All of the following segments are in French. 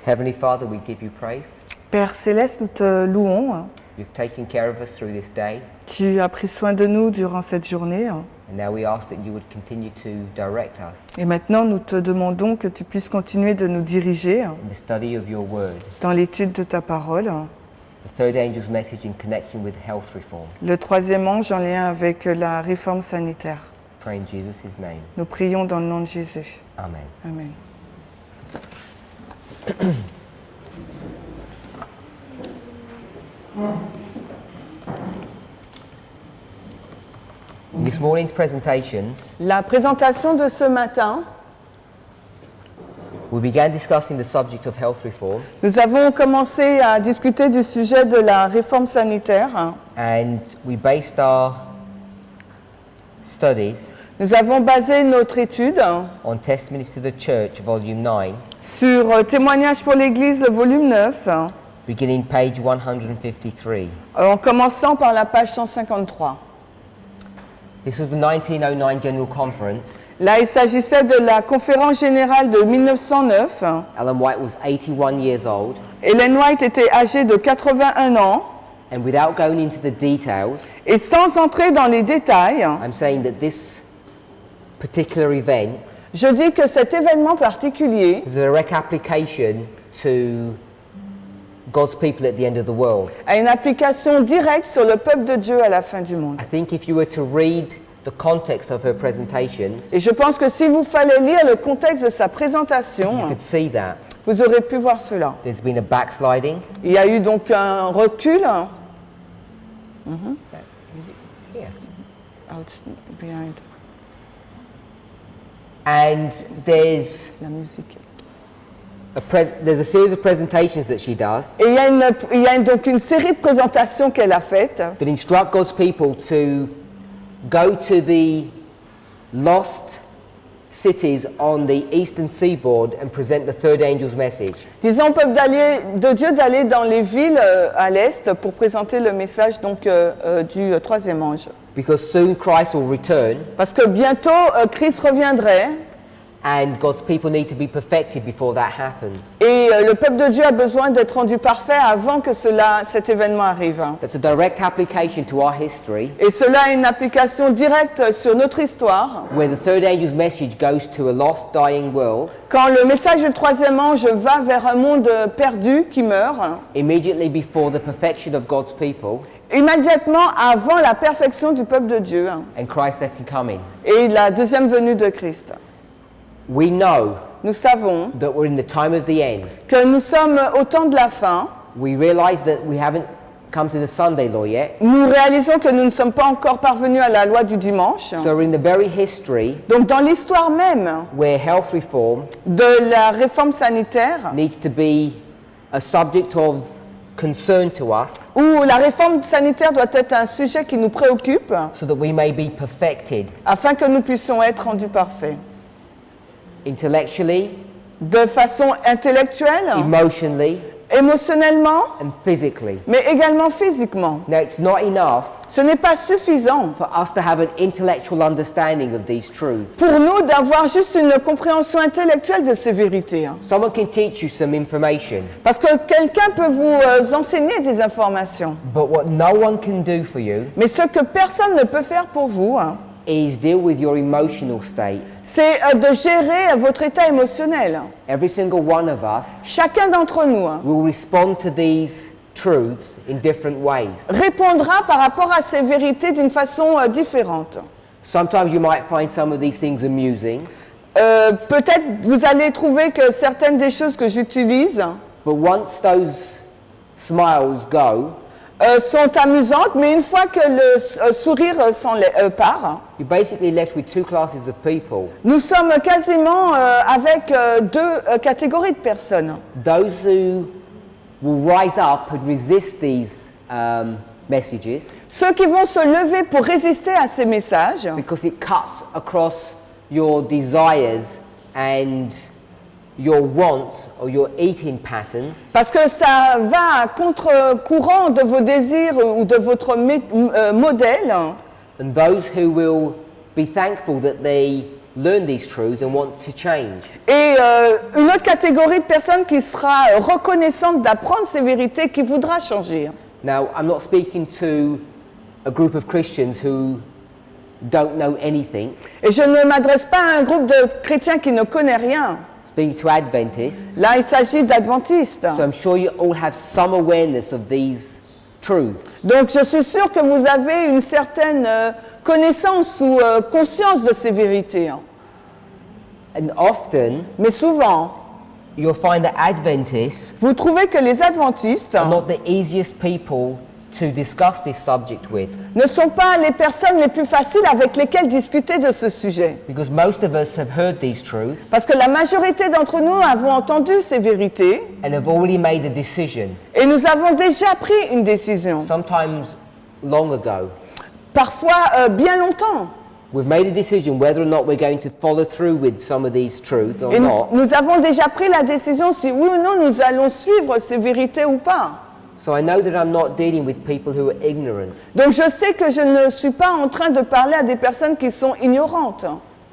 Heavenly Father, we give you praise. Père Céleste, nous te louons. You've taken care of us through this day. Tu as pris soin de nous durant cette journée. And now we ask that you would continue to direct us Et maintenant, nous te demandons que tu puisses continuer de nous diriger in the study of your word. dans l'étude de ta parole. The third angel's message in connection with health reform. Le troisième ange en lien avec la réforme sanitaire. Pray in Jesus' name. Nous prions dans le nom de Jésus. Amen. Amen. In this morning's presentations, La présentation de ce matin, we began discussing the subject of health reform, nous avons commencé à discuter du sujet de la réforme sanitaire. and we based our studies Nous avons basé notre étude on Testimonies to the Church, Volume 9, sur Témoignages pour l'Église, le volume 9, beginning page 153. en commençant par la page 153. This was the 1909 General Conference. Là, il s'agissait de la conférence générale de 1909. Ellen White was 81 years old, Ellen White était âgée de 81 ans. and without going into the details, Et sans entrer dans les détails, I'm saying that this particular event je dis que cet événement particulier is a direct application to God's people at the end of the world. a une application directe sur le peuple de Dieu à la fin du monde. I think if you were to read the context of her presentations, Et je pense que s'il vous fallait lire le contexte de sa you présentation, could see that. vous aurez pu voir cela. There's been a backsliding. Il y a eu donc un recul. Is that here? Out behind And there's la musique. there's a series of presentations that she does Et il y a donc une série de présentations qu'elle a faites that instruct God's people to go to the lost cities on the eastern seaboard and present the third angel's message. disons au peuple de Dieu d'aller dans les villes à l'est pour présenter le message donc du troisième ange. Because soon Christ will return Parce que bientôt Christ reviendrait and God's people need to be perfected before that happens. et le peuple de Dieu a besoin d'être rendu parfait avant que cet événement arrive. That's a direct application to our history, Et cela a une application directe sur notre histoire. where the third angel's message goes to a lost, dying world. Quand le message du troisième ange va vers un monde perdu qui meurt, Immediately before the perfection of God's people immédiatement avant la perfection du peuple de Dieu and Christ's second coming. et la deuxième venue de Christ. We know Nous savons that we're in the time of the end. que nous sommes au temps de la fin. We realize that we haven't come to the Sunday law yet. Nous réalisons que nous ne sommes pas encore parvenus à la loi du dimanche. So we're in the very history Donc dans l'histoire même where health reform de la réforme sanitaire, needs to be a subject of concern to us où la réforme sanitaire doit être un sujet qui nous préoccupe so that we may be perfected afin que nous puissions être rendus parfaits. intellectually, De façon intellectuelle, emotionally, émotionnellement, and physically. mais également physiquement. Now, it's not enough Ce n'est pas suffisant for us to have an intellectual understanding of these truths. pour nous d'avoir juste une compréhension intellectuelle de ces vérités. Someone can teach you some information, Parce que quelqu'un peut vous enseigner des informations. but what no one can do for you Mais ce que personne ne peut faire pour vous, is deal with your emotional state. c'est de gérer votre état émotionnel. Every single one of us Chacun d'entre nous will respond to these truths in different ways. répondra par rapport à ces vérités d'une façon différente. Sometimes you might find some of these things amusing, Peut-être vous allez trouver que certaines des choses que j'utilise but once those smiles go, sont amusantes, mais une fois que le sourire part, you're basically left with two classes of people. nous sommes quasiment avec deux catégories de personnes. Those who will rise up and resist these messages Ceux qui vont se lever pour résister à ces messages, because it cuts across your desires and your wants or your eating patterns, parce que ça va à contre-courant de vos désirs ou de votre modèle, and those who will be thankful that they learn these truths and want to change. Et une autre catégorie de personnes qui sera reconnaissante d'apprendre ces vérités, qui voudra changer. Now, I'm not speaking to a group of Christians who don't know anything. Et je ne m'adresse pas à un groupe de chrétiens qui ne connaît rien. Speaking to Adventists. Là, il s'agit d'adventistes. So I'm sure you all have some awareness of these truths. Donc, je suis sûre que vous avez une certaine connaissance ou conscience de ces vérités. And often, Mais souvent, you'll find that Adventists vous trouvez que les adventistes are not the easiest people to discuss this subject with, ne sont pas les personnes les plus faciles avec lesquelles discuter de ce sujet. because most of us have heard these truths Parce que la majorité d'entre nous avons entendu ces vérités and have already made a decision, et nous avons déjà pris une décision. sometimes long ago. Parfois, bien longtemps. We've made a decision whether or not we're going to follow through with some of these truths or Et not. nous avons déjà pris la décision si oui ou non nous allons suivre ces vérités ou pas. So I know that I'm not dealing with people who are ignorant. Donc je sais que je ne suis pas en train de parler à des personnes qui sont ignorantes.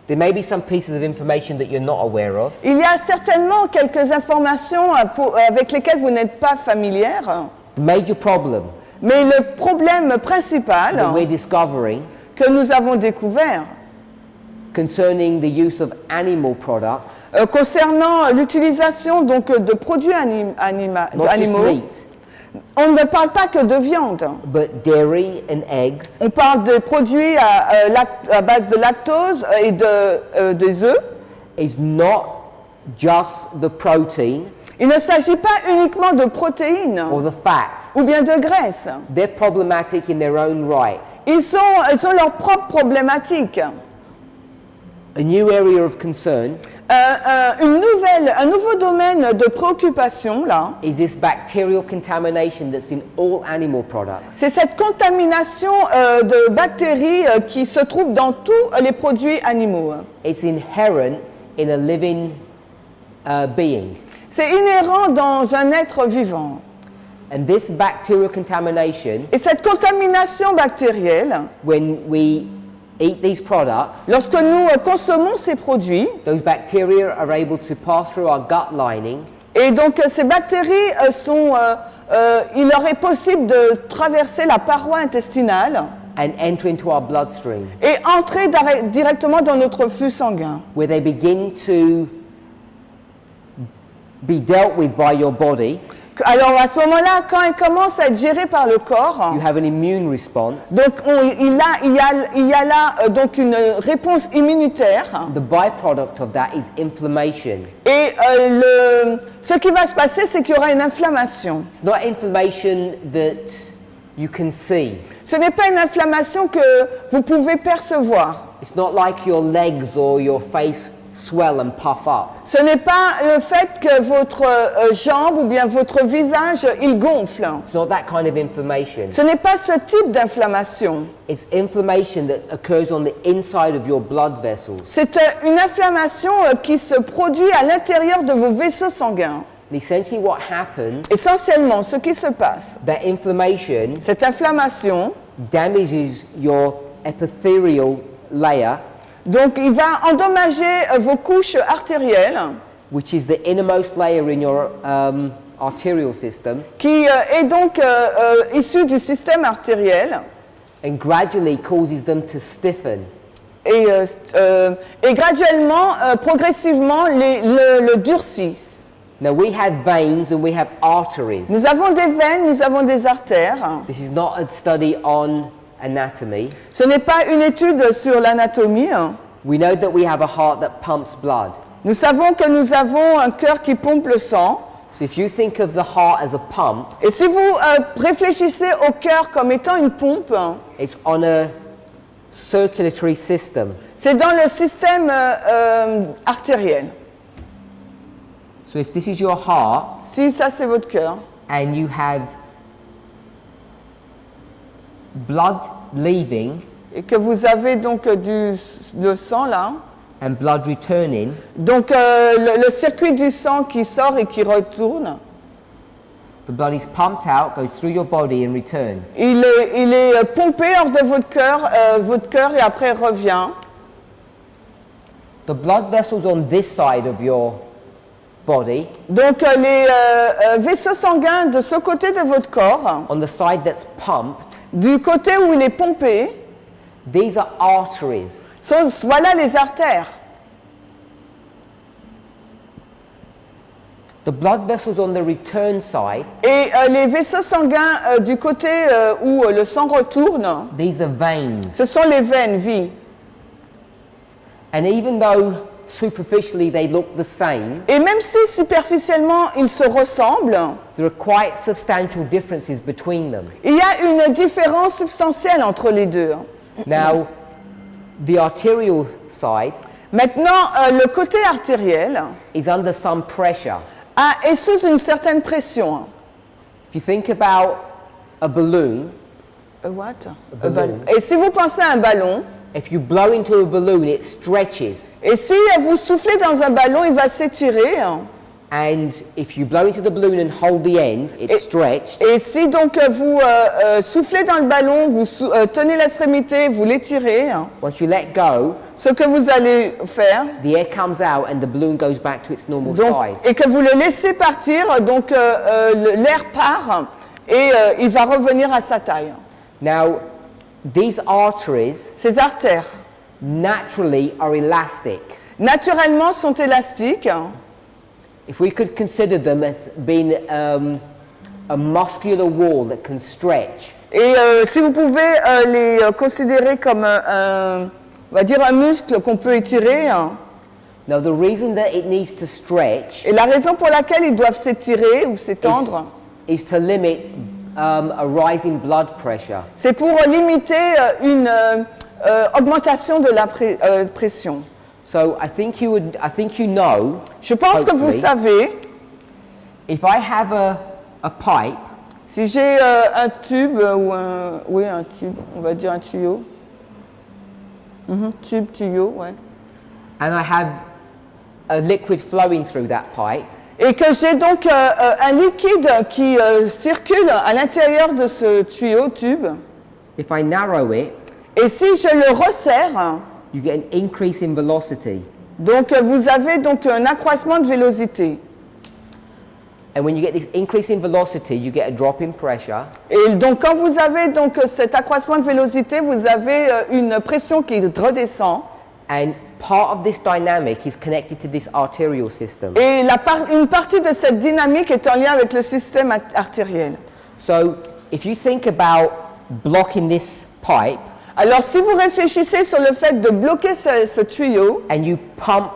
There may be some pieces of information that you're not aware of, Il y a certainement quelques informations avec lesquelles vous n'êtes pas familière, the major problem mais le problème principal that we're discovering que nous avons découvert concerning the use of animal products, concernant l'utilisation donc de produits not just animaux, meat, on ne parle pas que de viande. but dairy and eggs, On parle de produits à base de lactose et des œufs. is not just the protein Il ne s'agit pas uniquement de protéines or the fats. ou bien de graisses. They're problematic in their own right. Ils ont leurs propres problématiques. A new area of concern Un nouveau domaine de préoccupation, là, is this bacterial contamination that's in all animal products. c'est cette contamination de bactéries qui se trouve dans tous les produits animaux. It's inherent in a living being. C'est inhérent dans un être vivant. And this bacterial contamination, Et cette contamination bactérielle, when we eat these products, lorsque nous consommons ces produits, those bacteria are able to pass through our gut lining et donc ces bactéries il leur est possible de traverser la paroi intestinale and enter into our bloodstream, et entrer directement dans notre flux sanguin, where they begin to be dealt with by your body. Alors à ce moment-là, quand elle commence à être gérée par le corps, You have an immune response. donc il y a là donc une réponse immunitaire. The byproduct of that is inflammation. Et ce qui va se passer, c'est qu'il y aura une inflammation. It's not inflammation that you can see. Ce n'est pas une inflammation que vous pouvez percevoir. It's not like your legs or your face swell and puff up. Ce n'est pas le fait que votre jambe ou bien votre visage, il gonfle. It's not that kind of inflammation. Ce n'est pas ce type d'inflammation. It's inflammation that occurs on the inside of your blood vessels. C'est une inflammation qui se produit à l'intérieur de vos vaisseaux sanguins. And essentially what happens, Essentiellement, ce qui se passe, that inflammation cette inflammation, damages your epithelial layer, donc il va endommager vos couches artérielles, which is the innermost layer in your arterial system, qui est donc issue du système artériel, and gradually causes them to stiffen. et graduellement, progressivement, le durcissent. Now we have veins and we have arteries. Nous avons des veines, nous avons des artères. This is not a study on anatomy. Ce n'est pas une étude sur l'anatomie. We know that we have a heart that pumps blood. Nous savons que nous avons un cœur qui pompe le sang. So if you think of the heart as a pump, Et si vous réfléchissez au cœur comme étant une pompe, it's on a circulatory system. c'est dans le système artériel. So if this is your heart Si ça c'est votre cœur, and you have blood leaving et que vous avez donc le sang là, and blood returning, donc le circuit du sang qui sort et qui retourne, the blood is pumped out, goes through your body and returns. il est pompé hors de votre cœur et après revient. The blood vessels on this side of your body, Donc les vaisseaux sanguins de ce côté de votre corps, on the side that's pumped, du côté où il est pompé, these are arteries. voilà les artères. The blood vessels on the return side, Et les vaisseaux sanguins du côté où le sang retourne, these are veins. ce sont les veines, vie. And even though superficially they look the same, Et même si superficiellement ils se ressemblent, there are quite substantial differences between them. il y a une différence substantielle entre les deux. Now, the arterial side Maintenant, le côté artériel is under some pressure. est sous une certaine pression. If you think about a balloon, What? A ballon. Et si vous pensez à un ballon, if you blow into a balloon, it stretches. et si vous soufflez dans un ballon, il va s'étirer. And if you blow into the balloon and hold the end, it's stretched. Et si donc vous soufflez dans le ballon, vous tenez l'extrémité, vous l'étirez, Once you let go, ce que vous allez faire, the air comes out and the balloon goes back to its normal donc, size. et que vous le laissez partir, donc l'air part et il va revenir à sa taille. Now, these arteries Ces artères, naturally are elastic. naturellement, sont élastiques. If we could consider them as being a muscular wall that can stretch, Et si vous pouvez les considérer comme on va dire un muscle qu'on peut étirer, now the reason that it needs to stretch et la raison pour laquelle ils doivent s'étirer ou s'étendre, is to limit a rise in blood pressure. c'est pour limiter une augmentation de la pression. So I think you know. Je pense que vous hopefully, savez, if I have a pipe si j'ai un tube ou un tube, on va dire un tuyau, tube, tuyau, ouais, and I have a liquid flowing through that pipe, et que j'ai donc un liquide qui circule à l'intérieur de ce tuyau, tube, if I narrow it, et si je le resserre, you get an increase in velocity. donc vous avez donc un accroissement de vélocité. And when you get this increase in velocity, you get a drop in pressure. Et donc quand vous avez donc cet accroissement de vélocité, vous avez une pression qui redescend. And part of this dynamic is connected to this arterial system. Et une partie de cette dynamique est en lien avec le système artériel. So if you think about blocking this pipe Alors si vous réfléchissez sur le fait de bloquer ce tuyau and you pump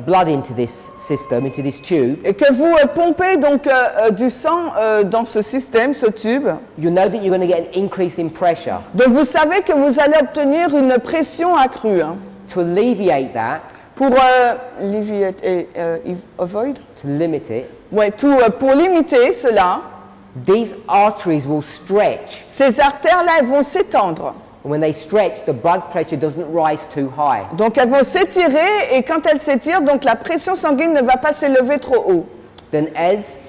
blood into this system, into this tube, et que vous pompez donc du sang dans ce système, ce tube, you know that you're going to get an increase in pressure. donc vous savez que vous allez obtenir une pression accrue. To alleviate that, Pour alleviate et avoid, to limit it, ouais, pour limiter cela, these arteries will stretch. ces artères-là elles vont s'étendre. And when they stretch, the blood pressure doesn't rise too high. Donc elles vont s'étirer et quand elles s'étirent, donc la pression sanguine ne va pas s'élever trop haut. Then as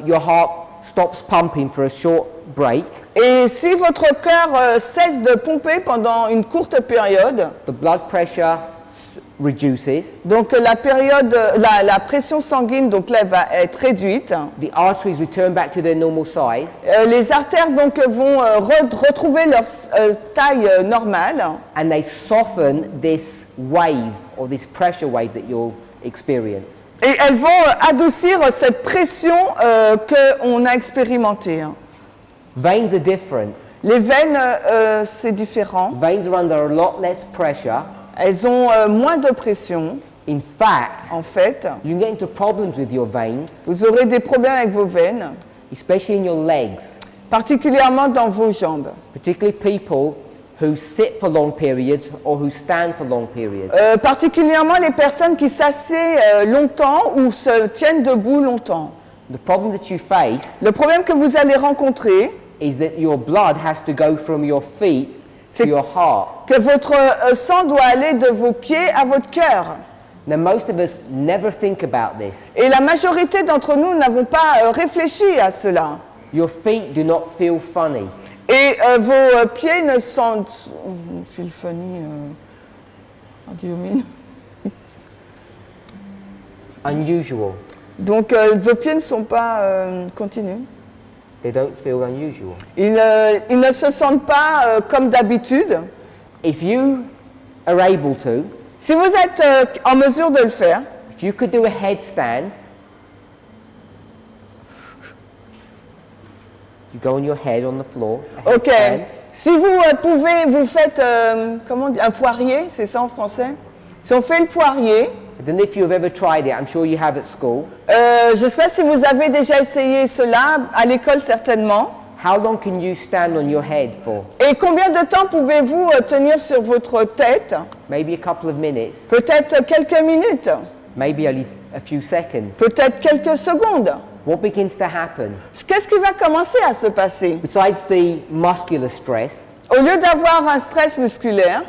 your heart stops pumping for a short break, Et si votre cœur cesse de pomper pendant une courte période, the blood pressure reduces, donc la pression sanguine donc là va être réduite. the arteries return back to their normal size, Les artères donc vont retrouver leur taille normale and they soften this wave or this pressure wave that you'll experience. et elles vont adoucir cette pression qu'on a expérimentée. Veins are different. Les veines, c'est différent. Veins are under a lot less pressure. Elles ont moins de pression. In fact, En fait, you can get into problems with your veins, vous aurez des problèmes avec vos veines, especially in your legs, particulièrement dans vos jambes. particularly people who sit for long periods or who stand for long periods. Particulièrement les personnes qui s'assiedent longtemps ou se tiennent debout longtemps. The problem that you face Le problème que vous allez rencontrer, is that your blood has to go from your feet to C'est- your heart. que votre sang doit aller de vos pieds à votre cœur. Now, most of us never think about this. Et la majorité d'entre nous n'avons pas réfléchi à cela. Your feet do not feel funny. Et vos pieds ne sont... feel funny, How do you mean? Unusual. Donc vos pieds ne sont pas continus. They don't feel unusual. Ils ne se sentent pas comme d'habitude. If you are able to, Si vous êtes en mesure de le faire, if you could do a headstand, you go on your head on the floor. A ok. headstand. Si vous pouvez, vous faites comment on dit, un poirier, c'est ça en français? Si on fait le poirier, I don't know if you've ever tried it. I'm sure you have at school. je ne sais pas si vous avez déjà essayé cela, à l'école certainement. How long can you stand on your head for? Et combien de temps pouvez-vous tenir sur votre tête? Maybe a couple of minutes, Peut-être quelques minutes, maybe only a few seconds. peut-être quelques secondes. What begins to happen? Qu'est-ce qui va commencer à se passer? Besides the muscular stress, Au lieu d'avoir un stress musculaire,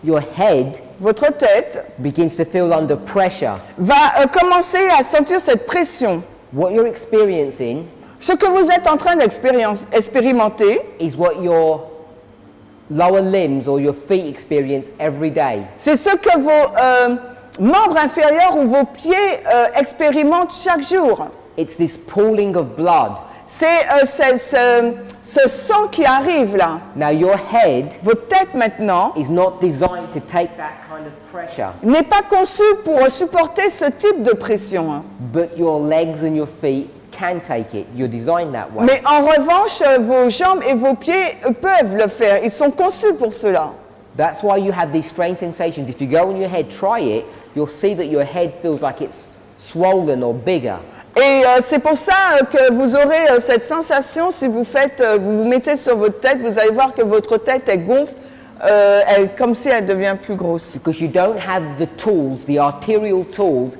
your head votre tête begins to feel under pressure. va commencer à sentir cette pression. What you're experiencing Ce que vous êtes en train d'expérimenter, is what your lower limbs or your feet experience every day. c'est ce que vos membres inférieurs ou vos pieds expérimentent chaque jour. It's this pooling of blood. C'est ce sang qui arrive là. Now your head Votre tête maintenant is not designed to take that kind of pressure, n'est pas conçue pour supporter ce type de pression. Hein. but your legs and your feet can take it. You're designed that way. Mais en revanche, vos jambes et vos pieds peuvent le faire. Ils sont conçus pour cela. That's why you have these strange sensations. If you go on your head, try it, you'll see that your head feels like it's swollen or bigger. Et c'est pour ça que vous aurez cette sensation si vous faites, vous vous mettez sur votre tête, vous allez voir que votre tête elle gonfle, comme si elle devient plus grosse. Because you don't have the tools, the arterial tools,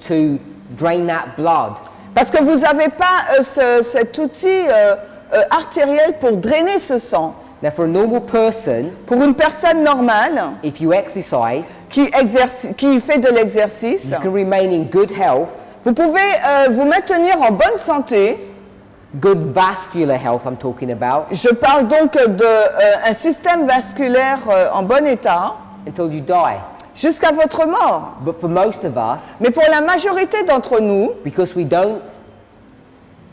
to drain that blood. Parce que vous n'avez pas cet outil artériel pour drainer ce sang. Now, for a normal person, Pour une personne normale if you exercise, qui fait de l'exercice, you can remain in good health, vous pouvez vous maintenir en bonne santé. good vascular health I'm talking about, Je parle donc d'un système vasculaire en bon état until you die. jusqu'à votre mort. But for most of us, Mais pour la majorité d'entre nous, because we don't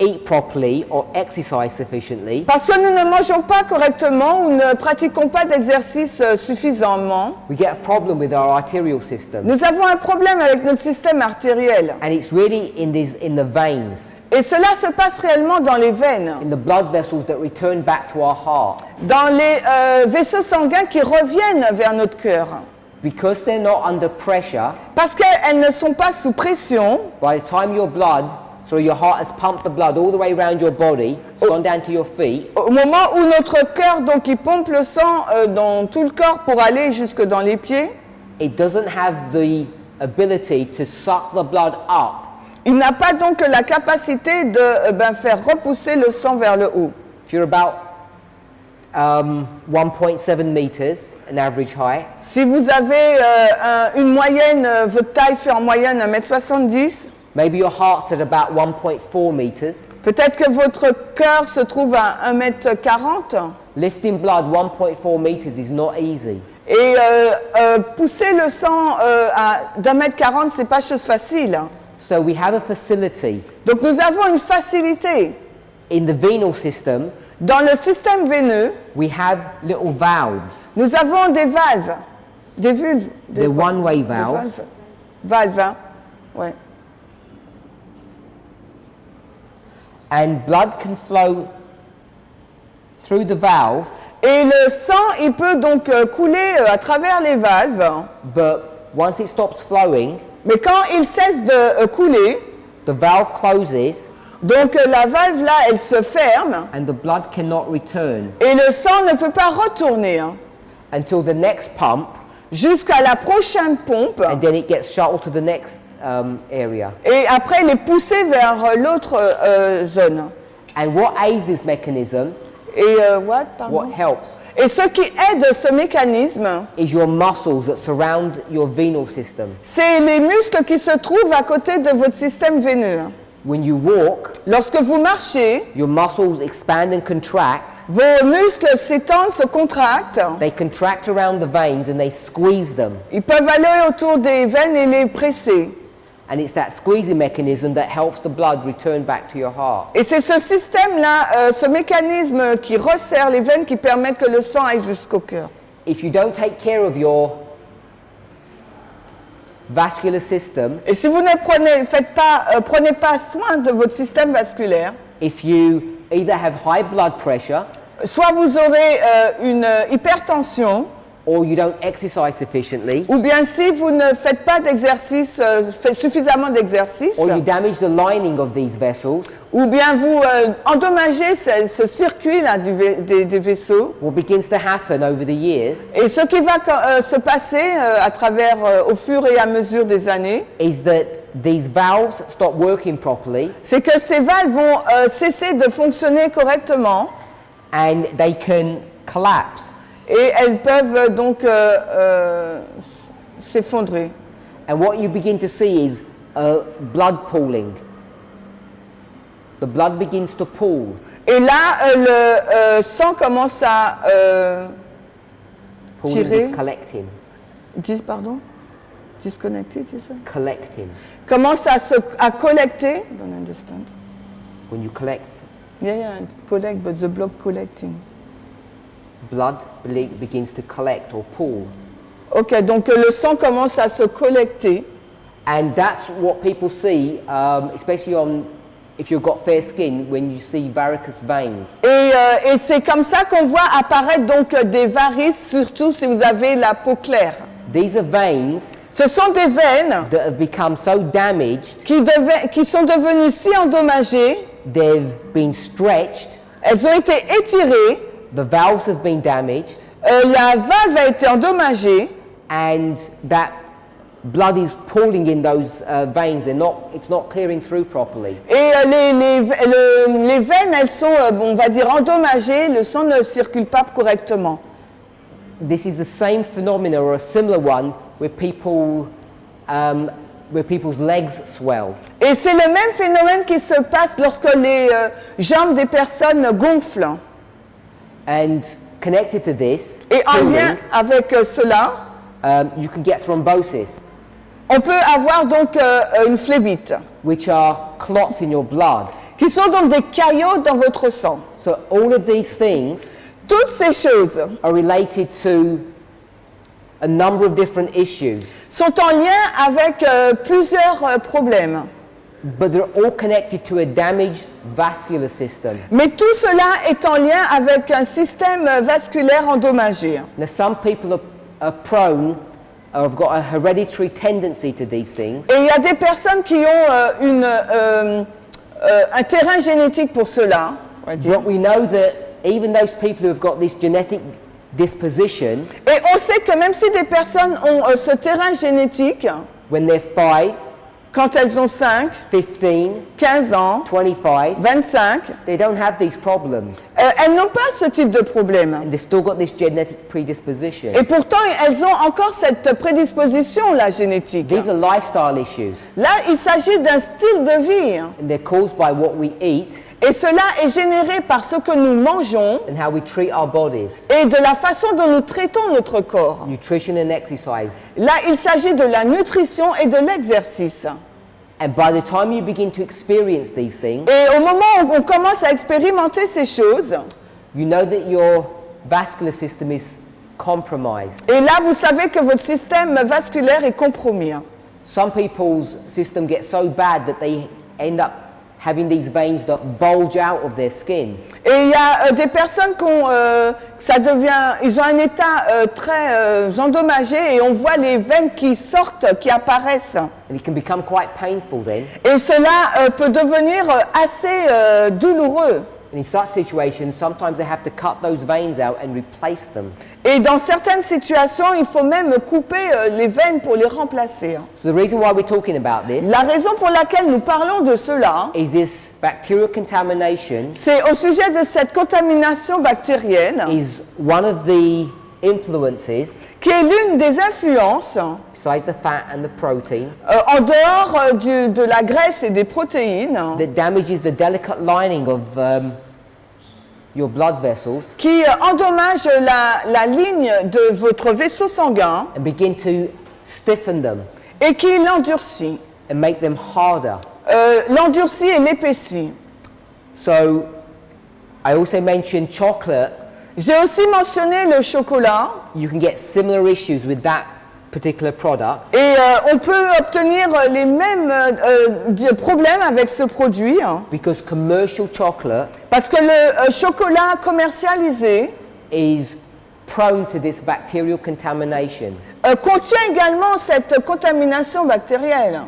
eat properly or exercise sufficiently, parce que nous ne mangeons pas correctement ou ne pratiquons pas d'exercice suffisamment, we get a problem with our arterial system. nous avons un problème avec notre système artériel. And it's really in the veins, Et cela se passe réellement dans les veines, in the blood vessels that return back to our heart. dans les vaisseaux sanguins qui reviennent vers notre cœur. Because they're not under pressure, Parce qu'elles ne sont pas sous pression, by the time your heart has pumped the blood all the way around your body, it's gone down to your feet, au moment où notre cœur donc il pompe le sang dans tout le corps pour aller jusque dans les pieds, it doesn't have the ability to suck the blood up il n'a pas donc la capacité de faire repousser le sang vers le haut. if you're about 1.7 meters, an average height. Si vous avez une moyenne, votre taille fait en moyenne 1m70, Maybe your heart's at about 1.4 meters. peut-être que votre cœur se trouve à 1m40. Lifting blood 1.4 meters is not easy. Et pousser le sang d'1m40, c'est pas chose facile. So we have a facility Donc nous avons une facilité. in the venal system. Dans le système veineux, We have little valves. nous avons des valves, des vulves. They're one-way valves. Valves, hein? Ouais. And blood can flow through the valve, Et le sang, il peut donc couler à travers les valves. but once it stops flowing, Mais quand il cesse de couler, the valve closes donc la valve là, elle se ferme and the blood cannot return et le sang ne peut pas retourner hein, until the next pump, jusqu'à la prochaine pompe. and then it gets shuttled to the next area. Et après, il est poussé vers l'autre zone. And what aids this mechanism, Et pardon? what helps, Et ce qui aide ce mécanisme, is your muscles that surround your venal system. c'est les muscles qui se trouvent à côté de votre système veineux. When you walk, Lorsque vous marchez, your muscles expand and contract. vos muscles s'étendent, se contractent. They contract around the veins and they squeeze them. Ils peuvent aller autour des veines et les presser. And it's that squeezing mechanism that helps the blood return back to your heart. Et c'est ce système-là, ce mécanisme qui resserre les veines qui permettent que le sang aille jusqu'au cœur. If you don't take care of your vascular system, Et si vous ne prenez pas soin de votre système vasculaire, if you either have high blood pressure soit vous aurez une hypertension, or you don't exercise sufficiently, ou bien si vous ne faites pas d'exercice, suffisamment d'exercice, or you damage the lining of these vessels, ou bien vous endommagez ce circuit-là des vaisseaux, what begins to happen over the years et ce qui va se passer au fur et à mesure des années, is that these valves stop working properly c'est que ces valves vont cesser de fonctionner correctement and they can collapse. et elles peuvent donc s'effondrer. And what you begin to see is blood pooling. The blood begins to pool. Et là, le sang commence à Pooling tirer. is collecting. Disconnecter, tu sais? Collecting. Commence à collecter. Don't understand. When you collect, Yeah, collect, but the blood collecting. blood begins to collect or pool. Ok, donc le sang commence à se collecter. And that's what people see, especially if you've got fair skin, when you see varicose veins. Et c'est comme ça qu'on voit apparaître donc des varices, surtout si vous avez la peau claire. These are veins Ce sont des veines that have become so damaged, qui sont devenues si endommagées, they've been stretched, elles ont été étirées, the valves have been damaged, la valve a été endommagée, and that blood is pooling in those veins. It's not clearing through properly. et les veines, elles sont, on va dire, endommagées, le sang ne circule pas correctement. This is the same phenomena or a similar one where people's legs swell. Et c'est le même phénomène qui se passe lorsque les jambes des personnes gonflent. And connected to this, Et en pooling, lien avec cela, you can get thrombosis, on peut avoir donc une phlébite, which are clots in your blood. qui sont donc des caillots dans votre sang. So all of these things Toutes ces choses are related to a number of different issues, sont en lien avec plusieurs problèmes. but they're all connected to a damaged vascular system. Mais tout cela est en lien avec un système vasculaire endommagé. Now, some people are prone, or have got a hereditary tendency to these things, Et il y a des personnes qui ont un terrain génétique pour cela. On va dire. but we know that even those people who have got this genetic disposition, Et on sait que même si des personnes ont ce terrain génétique, when they're 5, quand elles ont 5, 15, 15 ans, 25, 25, they don't have these problems. elles n'ont pas ce type de problème. And they've still got this genetic predisposition. Et pourtant, elles ont encore cette prédisposition, la génétique. These are lifestyle issues, Là, il s'agit d'un style de vie. and they're caused by what we eat Et cela est généré par ce que nous mangeons and how we treat our bodies, et de la façon dont nous traitons notre corps. nutrition and exercise. Là, il s'agit de la nutrition et de l'exercice. And by the time you begin to experience these things, Et au moment où on commence à expérimenter ces choses, you know that your vascular system is compromised. et là, vous savez que votre système vasculaire est compromis. Some people's system gets so bad that they end up having these veins that bulge out of their skin. Et il y a des personnes ils ont un état très endommagé et on voit les veines qui sortent, qui apparaissent. And it can become quite painful then. Et cela peut devenir assez douloureux. And in such situations, sometimes they have to cut those veins out and replace them. Et dans certaines situations, il faut même couper les veines pour les remplacer. So the reason why we're talking about this La raison pour laquelle nous parlons de cela, is this bacterial contamination c'est au sujet de cette contamination bactérienne. is one of the influences, qui est l'une des influences, besides the fat and the protein, en dehors de la graisse et des protéines, that damages the delicate lining of your blood vessels qui endommage la ligne de votre vaisseau sanguin and begin to stiffen them et qui l'endurcit. and make them harder. L'endurcit et l'épaissit. So I also mentioned chocolate. J'ai aussi mentionné le chocolat You can get similar issues with that particular product et on peut obtenir les mêmes problèmes avec ce produit because commercial chocolate parce que le chocolat commercialisé is prone to this bacterial contamination. contient également cette contamination bactérielle.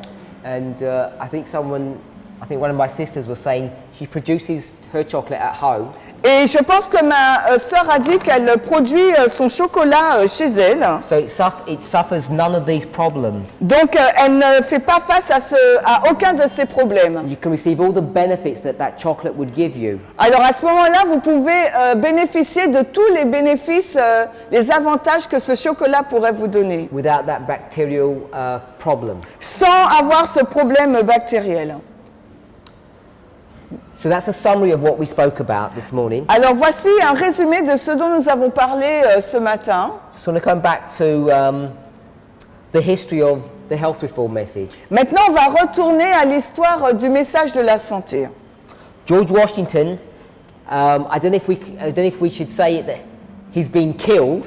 And I think one of my sisters was saying she produces her chocolate at home. Et je pense que ma sœur a dit qu'elle produit son chocolat chez elle. So it suffers none of these problems. Donc elle ne fait pas face à aucun de ces problèmes. You can receive all the benefits that chocolate would give you. Alors à ce moment-là, vous pouvez bénéficier de tous les bénéfices, les avantages que ce chocolat pourrait vous donner, Without that bacterial problem. sans avoir ce problème bactériel. So that's a summary of what we spoke about this morning. Alors voici un résumé de ce dont nous avons parlé ce matin. Just want to come back to the history of the health reform message. Maintenant, on va retourner à l'histoire du message de la santé. George Washington, I don't know if we should say it that he's been killed.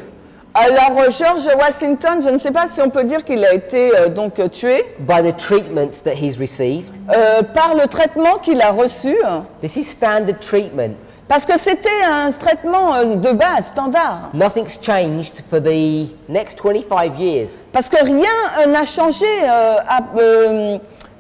Alors George Washington, je ne sais pas si on peut dire qu'il a été donc tué By the treatments that he's received. par le traitement qu'il a reçu, This is standard treatment. parce que c'était un traitement de base, standard. Nothing's changed for the next 25 years. Parce que rien n'a changé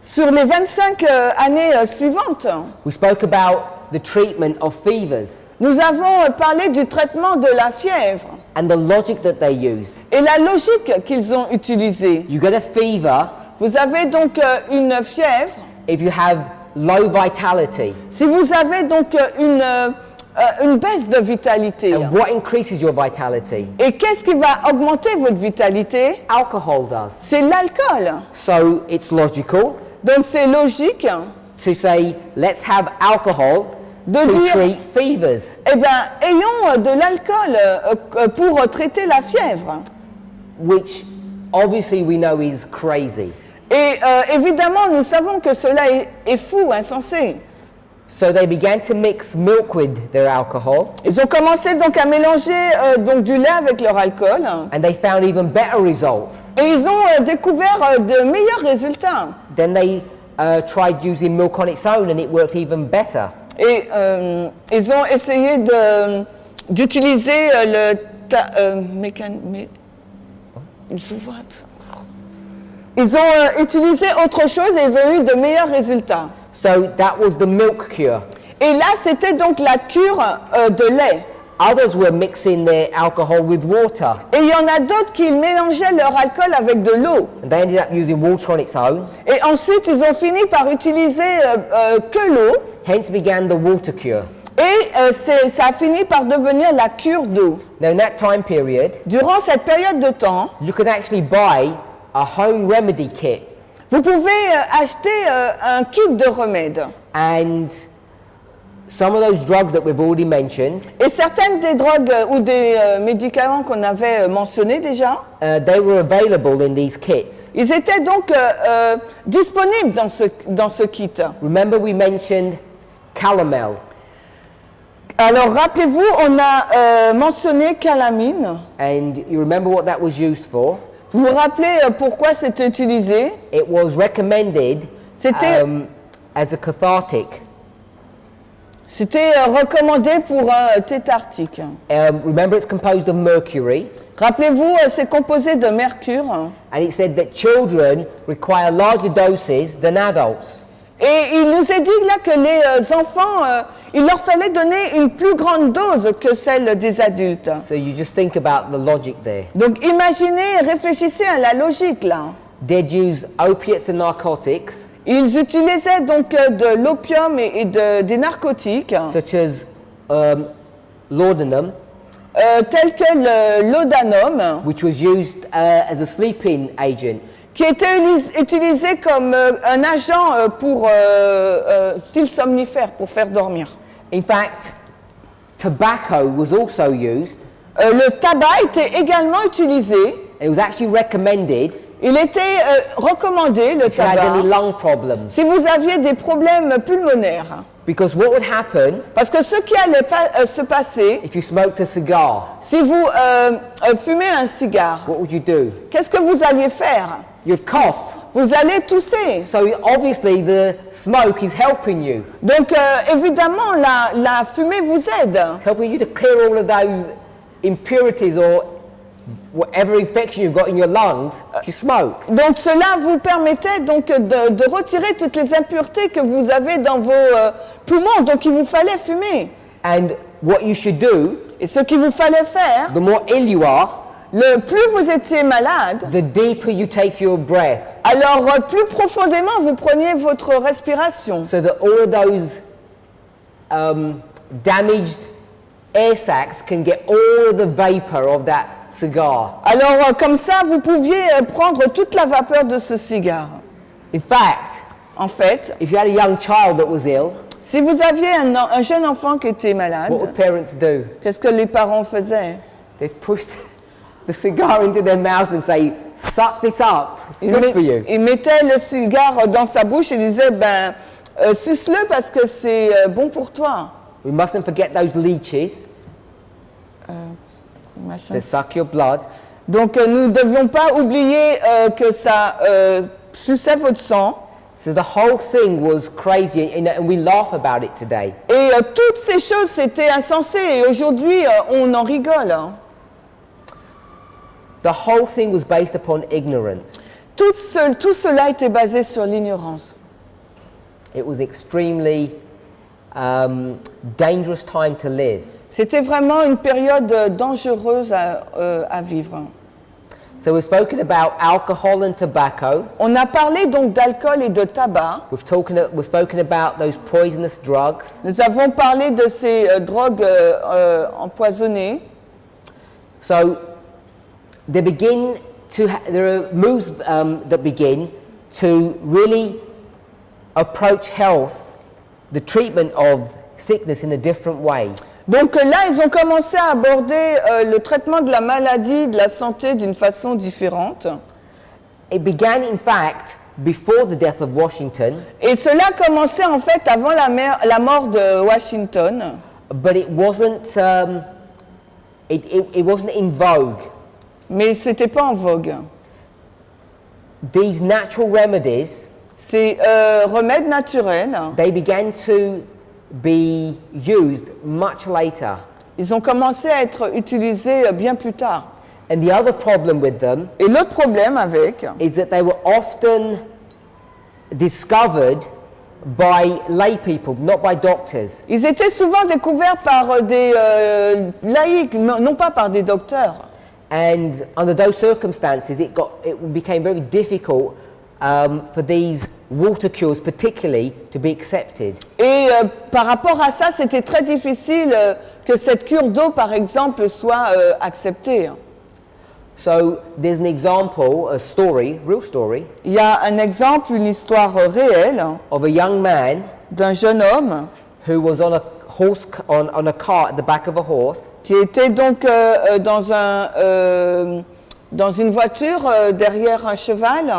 sur les 25 années suivantes. We spoke about the treatment of fevers Nous avons parlé du traitement de la fièvre and the logic that they used. et la logique qu'ils ont utilisée. You get a fever Vous avez donc une fièvre. if you have low vitality. Si vous avez donc une baisse de vitalité. And what increases your vitality? Et qu'est-ce qui va augmenter votre vitalité? Alcohol does. C'est l'alcool. So it's logical Donc c'est logique to say, let's have alcohol de to dire, treat fevers, eh bien, ayons de l'alcool pour traiter la fièvre. which obviously we know is crazy. Et évidemment, nous savons que cela est fou, insensé. So they began to mix milk with their alcohol, Ils ont commencé donc à mélanger donc du lait avec leur alcool. and they found even better results. Et ils ont découvert de meilleurs résultats. Then they tried using milk on its own, and it worked even better. Et ils ont essayé d'utiliser ils ont utilisé autre chose et ils ont eu de meilleurs résultats. So that was the milk cure. Et là, c'était donc la cure de lait. Others were mixing their alcohol with water, Et il y en a d'autres qui mélangeaient leur alcool avec de l'eau. and they ended up using water on its own. Et ensuite, ils ont fini par utiliser que l'eau. Hence began the water cure. Et ça a fini par devenir la cure d'eau. Now, in that time period, Durant cette période de temps, you could actually buy a home remedy kit, vous pouvez acheter un kit de remède. and some of those drugs that we've already mentioned, Et certaines des drogues ou des médicaments qu'on avait mentionnés déjà, they were available in these kits. ils étaient donc disponibles dans ce kit. Remember, we mentioned calomel. Alors rappelez-vous, on a mentionné calamine. And you remember what that was used for? Vous vous rappelez pourquoi c'était utilisé? It was recommended C'était as a cathartic. C'était recommandé pour un tétartique. Remember, it's composed of mercury, Rappelez-vous, c'est composé de mercure. and it said that children require larger doses than adults. Et il nous est dit là que les enfants, il leur fallait donner une plus grande dose que celle des adultes. So you just think about the logic there. Donc imaginez, réfléchissez à la logique là. They'd use opiates and narcotics, Ils utilisaient donc de l'opium et des narcotiques, such as laudanum, tels que l'odanum, which was used as a sleeping agent. qui était utilisé comme un agent pour style somnifère, pour faire dormir. In fact, tobacco was also used. Le tabac était également utilisé. It was actually recommended Il était recommandé, le if you had any tabac, lung problems. si vous aviez des problèmes pulmonaires. Because what would happen Parce que ce qui allait se passer, if you smoked a cigar? si vous fumez un cigare, What would you do? qu'est-ce que vous alliez faire? You'd cough. Vous allez tousser. So obviously the smoke is helping you. Donc évidemment, la fumée vous aide. It's helping you to clear all of those impurities or whatever infection you've got in your lungs if you smoke. Donc cela vous permettait donc de retirer toutes les impuretés que vous avez dans vos poumons. Donc il vous fallait fumer. And what you should do, Et ce qu'il vous fallait faire, the more ill you are, le plus vous étiez malade, the deeper you take your breath, alors plus profondément vous preniez votre respiration. so that all of those damaged air sacs can get all of the vapor of that cigar. Alors comme ça, vous pouviez prendre toute la vapeur de ce cigare. In fact, En fait, if you had a young child that was ill, si vous aviez un jeune enfant qui était malade, what would parents do? qu'est-ce que les parents faisaient? They'd push the cigar into their mouth and say, suck this up, it's good for you. Ils mettaient le cigare dans sa bouche et disaient, suce-le parce que c'est bon pour toi. We mustn't forget those leeches Machin. that suck your blood. Donc nous ne devions pas oublier que ça suçait votre sang. So the whole thing was crazy, and we laugh about it today. Et toutes ces choses, c'était insensé. Et aujourd'hui, on en rigole. Hein. The whole thing was based upon ignorance. Tout cela était basé sur l'ignorance. It was an extremely dangerous time to live. C'était vraiment une période dangereuse à vivre. So we've spoken about alcohol and tobacco. On a parlé donc d'alcool et de tabac. We've spoken about those poisonous drugs. Nous avons parlé de ces drogues empoisonnées. So there are moves that begin to really approach health, the treatment of sickness in a different way. Donc là, ils ont commencé à aborder le traitement de la maladie, de la santé d'une façon différente. It began, in fact, before the death of Washington, Et cela commençait en fait avant la mort de Washington. but it wasn't in vogue. Mais c'était pas en vogue. These natural remedies, Ces remèdes naturels, they began to be used much later. ils ont commencé à être utilisés bien plus tard. And the other problem with them Et l'autre problème avec, is that they were often discovered by lay people, not by doctors. ils étaient souvent découverts par des laïcs, non pas par des docteurs. And under those circumstances, it became very difficult for these water cures particularly to be accepted. Et par rapport à ça, c'était très difficile que cette cure d'eau, par exemple, soit acceptée. So there's an example, a story, real story, Il y a un exemple, une histoire réelle of a young man d'un jeune homme who was on a on a cart at the back of a horse, qui était donc dans une voiture derrière un cheval,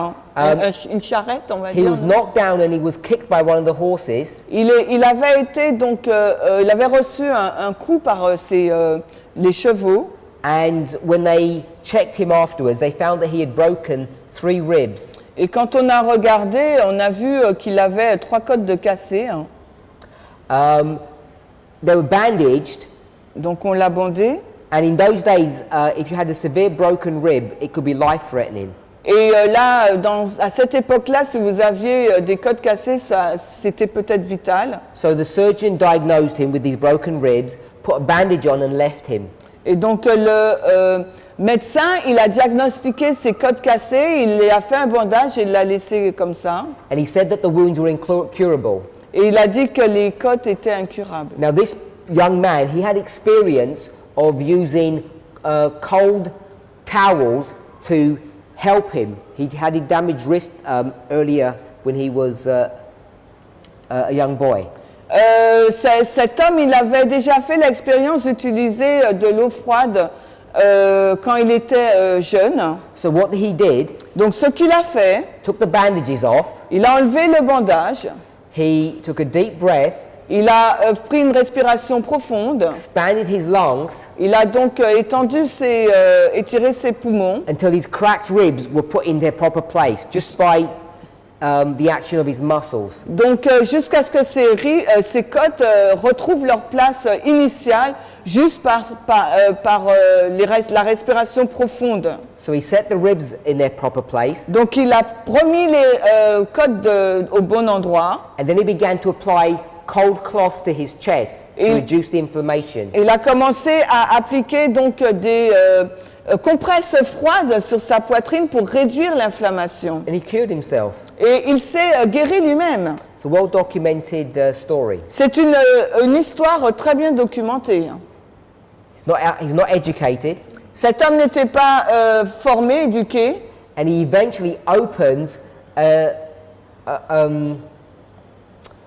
une charrette, on va he dire. was knocked down and he was kicked by one of the horses, Il avait été donc, il avait reçu un coup par les chevaux. and when they checked him afterwards, they found that he had broken 3 ribs. Et quand on a regardé, on a vu qu'il avait 3 côtes de cassées. Hein. They were bandaged, Donc on l'a bandé. and in those days, if you had a severe broken rib, it could be life-threatening. Et là, à cette époque-là, si vous aviez des côtes cassées, c'était peut-être vital. So the surgeon diagnosed him with these broken ribs, put a bandage on and left him. Et donc le médecin, il a diagnostiqué ces côtes cassées, il lui a fait un bandage et il l'a laissé comme ça. And he said that the wounds were incurable. Et il a dit que les côtes étaient incurables. Now this young man, he had experience of using cold towels to help him. He had a damaged wrist earlier when he was a young boy. Cet homme, il avait déjà fait l'expérience d'utiliser de l'eau froide quand il était jeune. So what he did, Donc ce qu'il a fait, took the bandages off, il a enlevé le bandage, he took a deep breath, il a pris une respiration profonde, expanded his lungs il a donc étiré ses poumons until his cracked ribs were put in their proper place just by the action of his muscles. donc jusqu'à ce que ces côtes retrouvent leur place initiale juste par la respiration profonde. So he set the ribs in their proper place, Donc il a remis les côtes au bon endroit. and then he began to apply cold cloths to his chest to reduce the inflammation. Il a commencé à appliquer donc des compresses froides sur sa poitrine pour réduire l'inflammation. And he cured himself. Et il s'est guéri lui-même. It's a well-documented story. C'est une histoire très bien documentée. He's not educated, Cet homme n'était pas formé, éduqué, and he eventually opens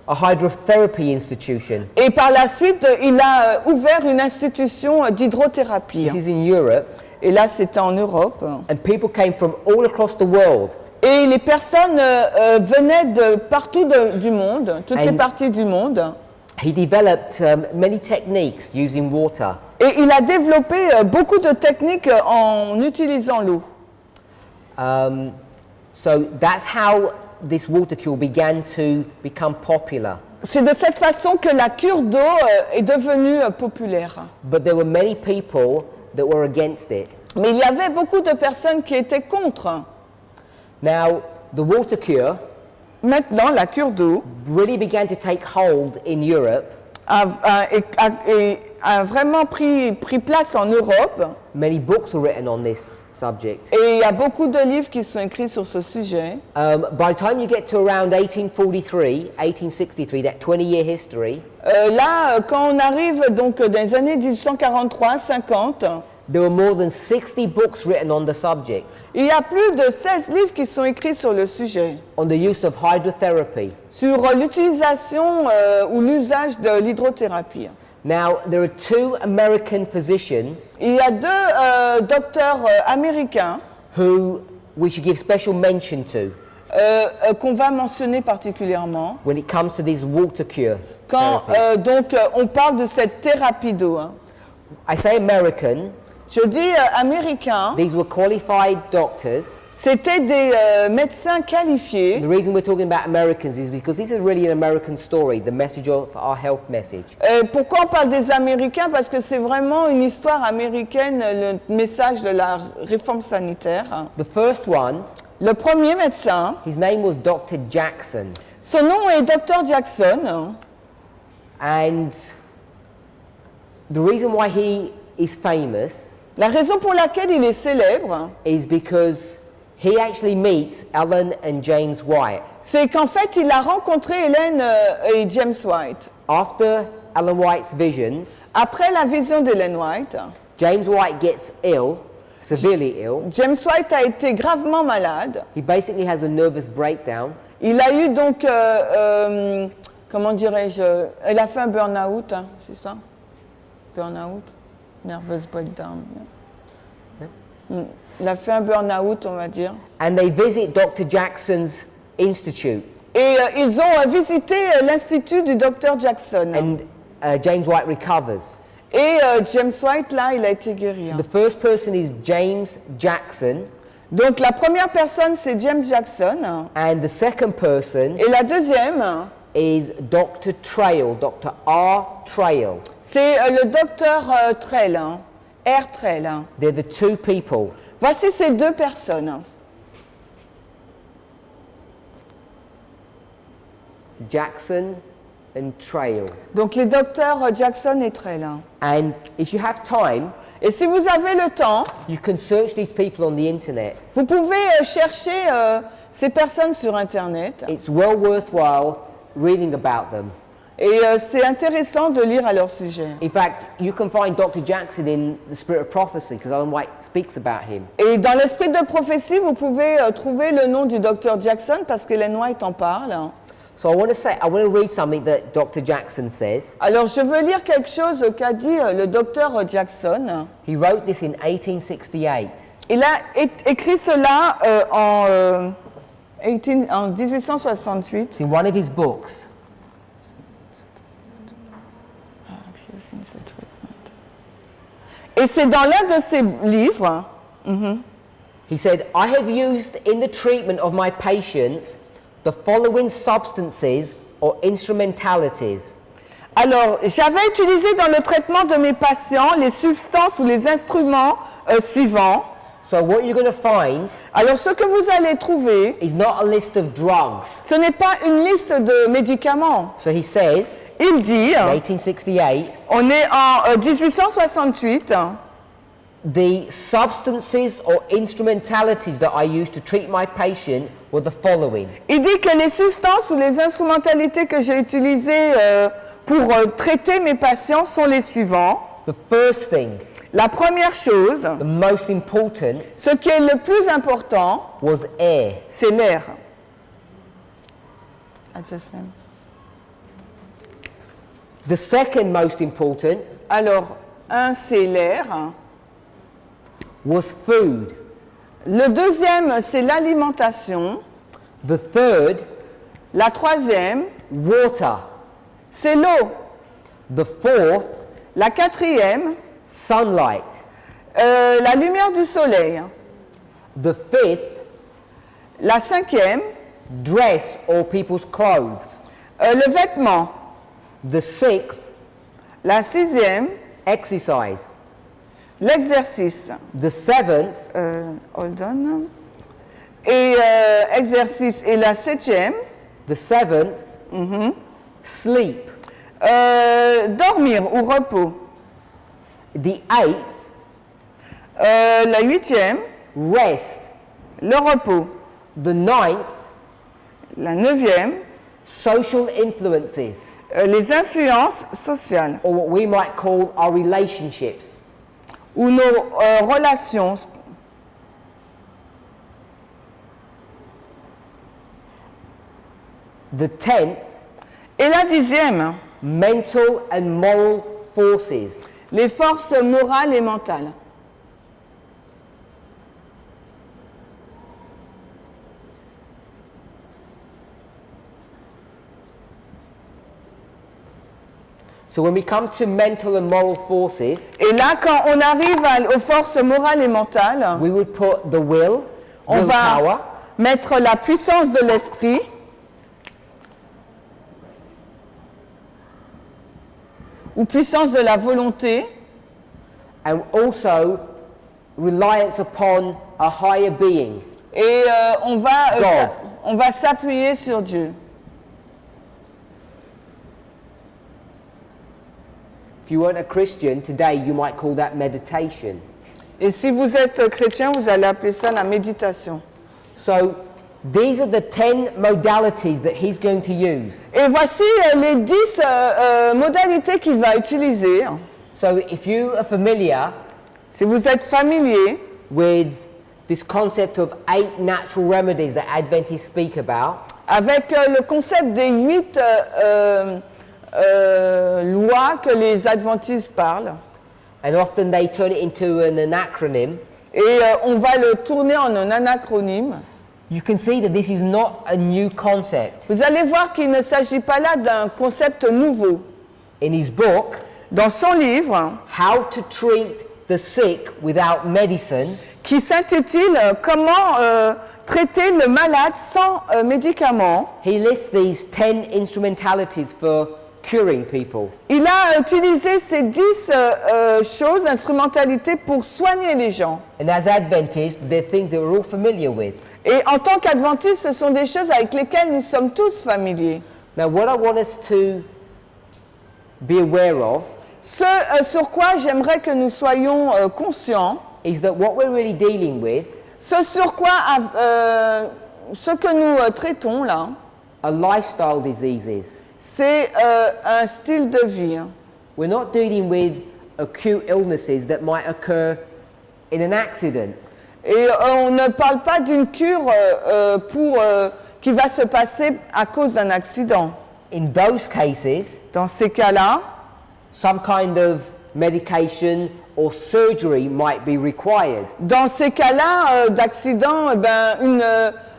a hydrotherapy institution. et par la suite, il a ouvert une institution d'hydrothérapie. This is in Europe, Et là, c'était en Europe. and people came from all across the world. Et les personnes venaient de partout du monde, toutes les parties du monde. He developed many techniques using water. Et il a développé beaucoup de techniques en utilisant l'eau. So that's how this water cure began to become popular. C'est de cette façon que la cure d'eau est devenue populaire. But there were many people that were against it. Mais il y avait beaucoup de personnes qui étaient contre. Now, the water cure Maintenant, la cure d'eau really began to take hold in Europe. a vraiment pris place en Europe. Many books were written on this subject. Et il y a beaucoup de livres qui sont écrits sur ce sujet. By the time you get to around 1843, 1863, that 20-year history, Là, quand on arrive donc dans les années 1843-50, there were more than 60 books written on the subject, il y a plus de 16 livres qui sont écrits sur le sujet, on the use of hydrotherapy. sur l'utilisation ou l'usage de l'hydrothérapie. Now, there are two American physicians Il y a deux docteurs américains who we should give special mention to qu'on va mentionner particulièrement when it comes to these water cure quand therapies. on parle de cette thérapie d'eau. Hein. I say American, Je dis américains, these were qualified doctors. c'était des médecins qualifiés. The reason we're talking about Americans is because this is really an American story, the message of our health message. Pourquoi on parle des Américains? Parce que c'est vraiment une histoire américaine, le message de la réforme sanitaire. The first one, Le premier médecin, his name was Dr. Jackson, son nom est Dr. Jackson. and the reason why he is famous La raison pour laquelle il est célèbre, is because he actually meets Ellen and James White. c'est qu'en fait, il a rencontré Hélène et James White. After Ellen White's visions, Après la vision d'Hélène White, James White gets ill, severely ill. James White a été gravement malade. He basically has a nervous breakdown. Il a eu donc, comment dirais-je, il a fait un burn-out, hein, c'est ça? Burn-out, nervous breakdown. Yeah. Il a fait un burn-out, on va dire. And they visit Dr. Jackson's institute. Et ils ont visité l'institut du docteur Jackson. And James White recovers. Et James White, là, il a été guéri. Hein. The first person is James Jackson, Donc la première personne, c'est James Jackson. and the second person Et la deuxième, is Dr. Trail, Dr. R. Trail. c'est le docteur Trail, hein, R. Trail. Hein. They're the two people. Voici ces deux personnes. Jackson and Trail. Donc les docteurs Jackson et Trail. Hein. And if you have time, Et si vous avez le temps, you can search these people on the internet. vous pouvez chercher ces personnes sur Internet. It's well worthwhile reading about them. Et c'est intéressant de lire à leur sujet. In fact, you can find Dr. Jackson in the Spirit of Prophecy because Ellen White speaks about him. Et dans l'esprit de prophétie, vous pouvez trouver le nom du docteur Jackson parce qu'Ellen White en parle. So I want to read something that Dr. Jackson says. Alors je veux lire quelque chose qu'a dit le docteur Jackson. He wrote this in 1868. Il a écrit cela en 1868. It's in one of his books. Et c'est dans l'un de ses livres. He said, I have used in the treatment of my patients the following substances or instrumentalities. Alors, j'avais utilisé dans le traitement de mes patients les substances ou les instruments suivants. So what you're going to find Alors, ce que vous allez trouver, is not a list of drugs. ce n'est pas une liste de médicaments. So he says, Il dit, in 1868, on est en 1868, the substances or instrumentalities that I used to treat my patient were the following. il dit que les substances ou les instrumentalités que j'ai utilisées pour traiter mes patients sont les suivants. The first thing, La première chose, the most important, ce qui est le plus important, was air. c'est l'air. That's the same. The second most important Alors, un, c'est l'air. was food. Le deuxième, c'est l'alimentation. The third, La troisième, water. c'est l'eau. The fourth, La quatrième, sunlight. la lumière du soleil. The fifth, La cinquième, dress or people's clothes. le vêtement. The sixth, La sixième, exercise. l'exercice. The seventh, Hold on. Et exercice. Et la septième, the seventh, sleep. dormir ou repos. The eighth, La huitième, rest. le repos. The ninth, La neuvième, social influences, les influences sociales or what we might call our relationships. ou nos relations. The tenth, Et la dixième, mental and moral forces. les forces morales et mentales. So when we come to mental and moral forces, Et là, quand on arrive aux forces morales et mentales, we would put the will, on va willpower, mettre la puissance de l'esprit, ou puissance de la volonté, and also reliance upon a higher being. et on God. va s'appuyer sur Dieu. If you weren't a Christian, today you might call that meditation. Et si vous êtes chrétien, vous allez appeler ça la méditation. So these are the 10 modalities that he's going to use. Et voici les 10 modalités qu'il va utiliser. So if you are familiar Si vous êtes familier with this concept of 8 natural remedies that Adventists speak about, avec le concept des 8 lois que les adventistes parlent, and often they turn it into an acronym, et on va le tourner en un anacronyme, you can see that this is not a new concept. vous allez voir qu'il ne s'agit pas là d'un concept nouveau. In his book, Dans son livre, How to Treat the Sick Without Medicine, qui s'intitule « Comment traiter le malade sans médicaments », he lists these 10 instrumentalities for curing people. il a utilisé ces 10 choses, instrumentalités pour soigner les gens. And as Adventists, they're things that we're all familiar with. Et en tant qu'adventistes, ce sont des choses avec lesquelles nous sommes tous familiers. Now, what I want us to be aware of Ce sur quoi j'aimerais que nous soyons conscients, is that what we're really dealing with ce sur quoi, ce que nous traitons là, are lifestyle diseases. c'est un style de vie. We're not dealing with acute illnesses that might occur in an accident. Et on ne parle pas d'une cure qui va se passer à cause d'un accident. In those cases, Dans ces cas-là, some kind of medication or surgery might be required. dans ces cas-là d'accident,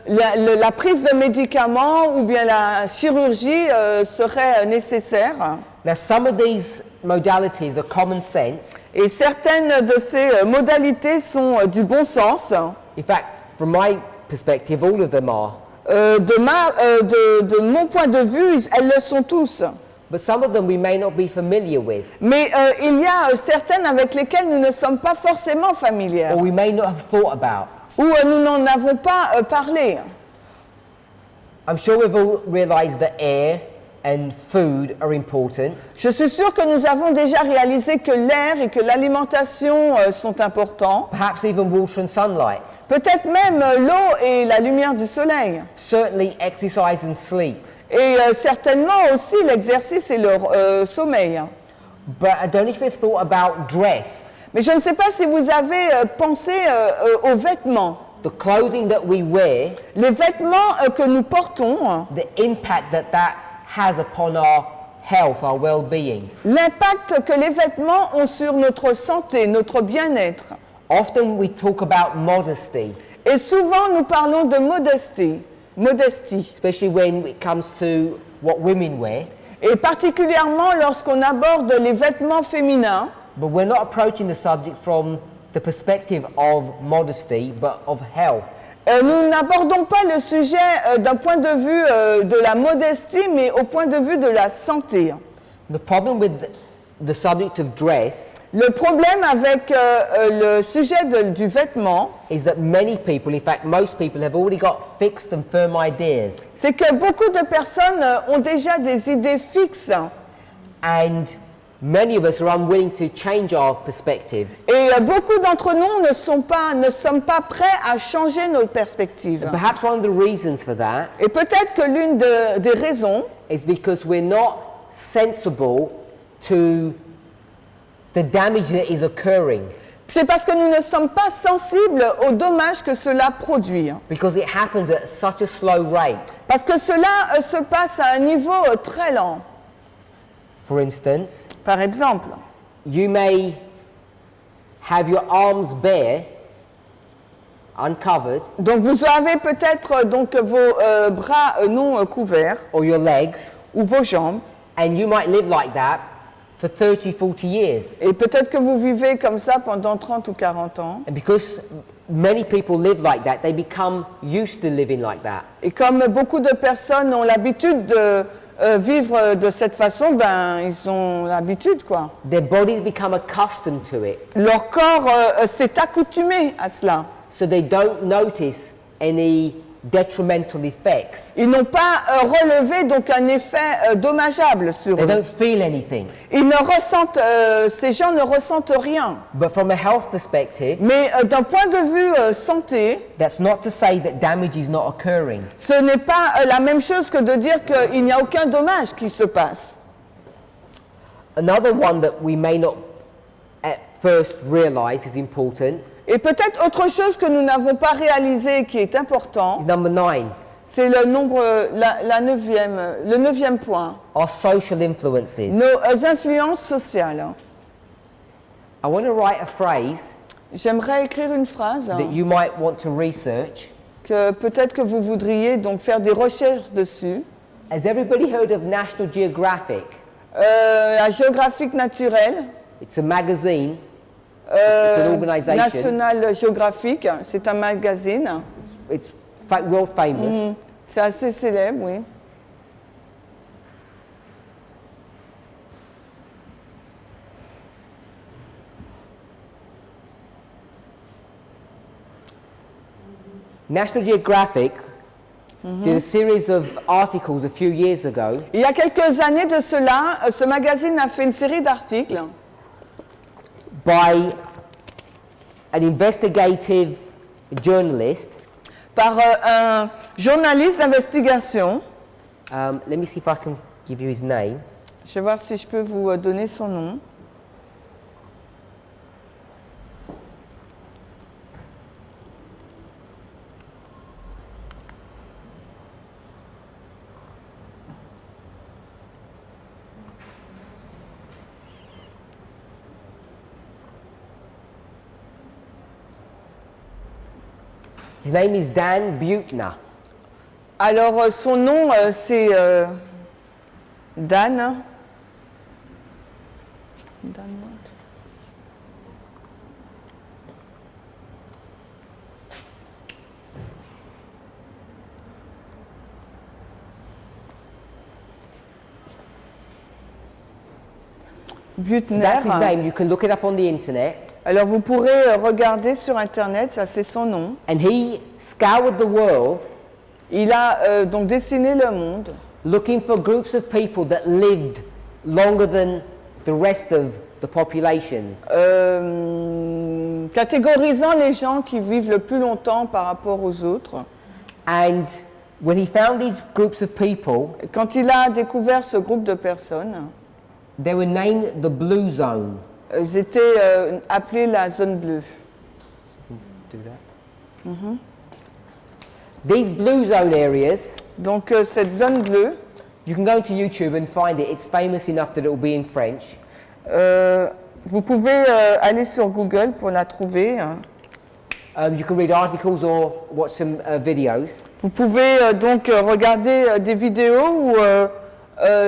la prise de médicaments ou bien la chirurgie serait nécessaire. Now, some of these modalities are common sense. Et certaines de ces modalités sont du bon sens. In fact, from my perspective, all of them are. De mon point de vue, elles le sont tous. But some of them we may not be familiar with, Mais il y a certaines avec lesquelles nous ne sommes pas forcément familières, or we may not have thought about. ou nous n'en avons pas parlé. I'm sure we've all realized that air and food are important. Je suis sûre que nous avons déjà réalisé que l'air et que l'alimentation sont importants. Perhaps even water and sunlight. Peut-être même l'eau et la lumière du soleil. Certainly exercise and sleep. Et certainement aussi l'exercice et le sommeil. But I don't know if you've thought about dress. Mais je ne sais pas si vous avez pensé aux vêtements. The clothing that we wear, Les vêtements que nous portons, the impact that has upon our health, our well-being. l'impact que les vêtements ont sur notre santé, notre bien-être. Often we talk about modesty, Et souvent nous parlons de modestie, especially when it comes to what women wear. et particulièrement lorsqu'on aborde les vêtements féminins. But we're not approaching the subject from the perspective of modesty, but of health. Nous n'abordons pas le sujet d'un point de vue de la modestie, mais au point de vue de la santé. The problem with the subject of dress Le problème avec le sujet du vêtement, is that many people, in fact most people, have already got fixed and firm ideas. c'est que beaucoup de personnes ont déjà des idées fixes. And many of us are unwilling to change our perspective. Et beaucoup d'entre nous ne sommes pas prêts à changer nos perspectives. Perhaps one of the reasons for that Et peut-être que l'une des raisons, is because we're not sensible to the damage that is occurring, c'est parce que nous ne sommes pas sensibles aux dommages que cela produit. because it happens at such a slow rate. Parce que cela se passe à un niveau très lent. For instance, Par exemple, you may have your arms bare, uncovered, donc vous avez peut-être donc vos bras non couverts or your legs, ou vos jambes, and you might live like that for 30, 40 years. et peut-être que vous vivez comme ça pendant 30 ou 40 ans. And because many people live like that, they become used to living like that. Et comme beaucoup de personnes ont l'habitude de vivre de cette façon, ils ont l'habitude, quoi. Their bodies become accustomed to it, Leur corps s'est accoutumé à cela. so they don't notice any detrimental effects. Ils n'ont pas relevé donc un effet dommageable sur They eux. don't feel anything. Ces gens ne ressentent rien. But from a health perspective, Mais d'un point de vue santé, that's not to say that damage is not occurring. ce n'est pas la même chose que de dire qu'il n'y a aucun dommage qui se passe. Another one that we may not at first realize is important Et peut-être autre chose que nous n'avons pas réalisé qui est important, is number 9, c'est le neuvième point, our social influences. nos influences sociales. I want to write a phrase J'aimerais écrire une phrase that you might want to research. que peut-être que vous voudriez donc faire des recherches dessus. Has everybody heard of National Geographic? La géographique naturelle, It's a magazine. It's an organization. National Geographic, c'est un magazine. It's world famous. C'est assez célèbre, oui. National Geographic did a series of articles a few years ago Il y a quelques années de cela, ce magazine a fait une série d'articles by an investigative journalist. par un journaliste d'investigation. Let me see if I can give you his name. Je vais voir si je peux vous donner son nom. His name is Dan Buettner. Alors, son nom, c'est Dan. Dan what? So that's his name. You can look it up on the internet. Alors vous pourrez regarder sur internet, ça c'est son nom. And he scoured the world Il a donc dessiné le monde, looking for groups of people that lived longer than the rest of the populations. Catégorisant les gens qui vivent le plus longtemps par rapport aux autres. And when he found these groups of people, Et quand il a découvert ce groupe de personnes, they were named the Blue Zone. ils étaient appelés la zone bleue. Do that. These Blue Zone areas, Donc cette zone bleue, you can go to YouTube and find it. It's famous enough that it will be in French. vous pouvez aller sur Google pour la trouver. You can read articles or watch some videos. Vous pouvez donc regarder des vidéos ou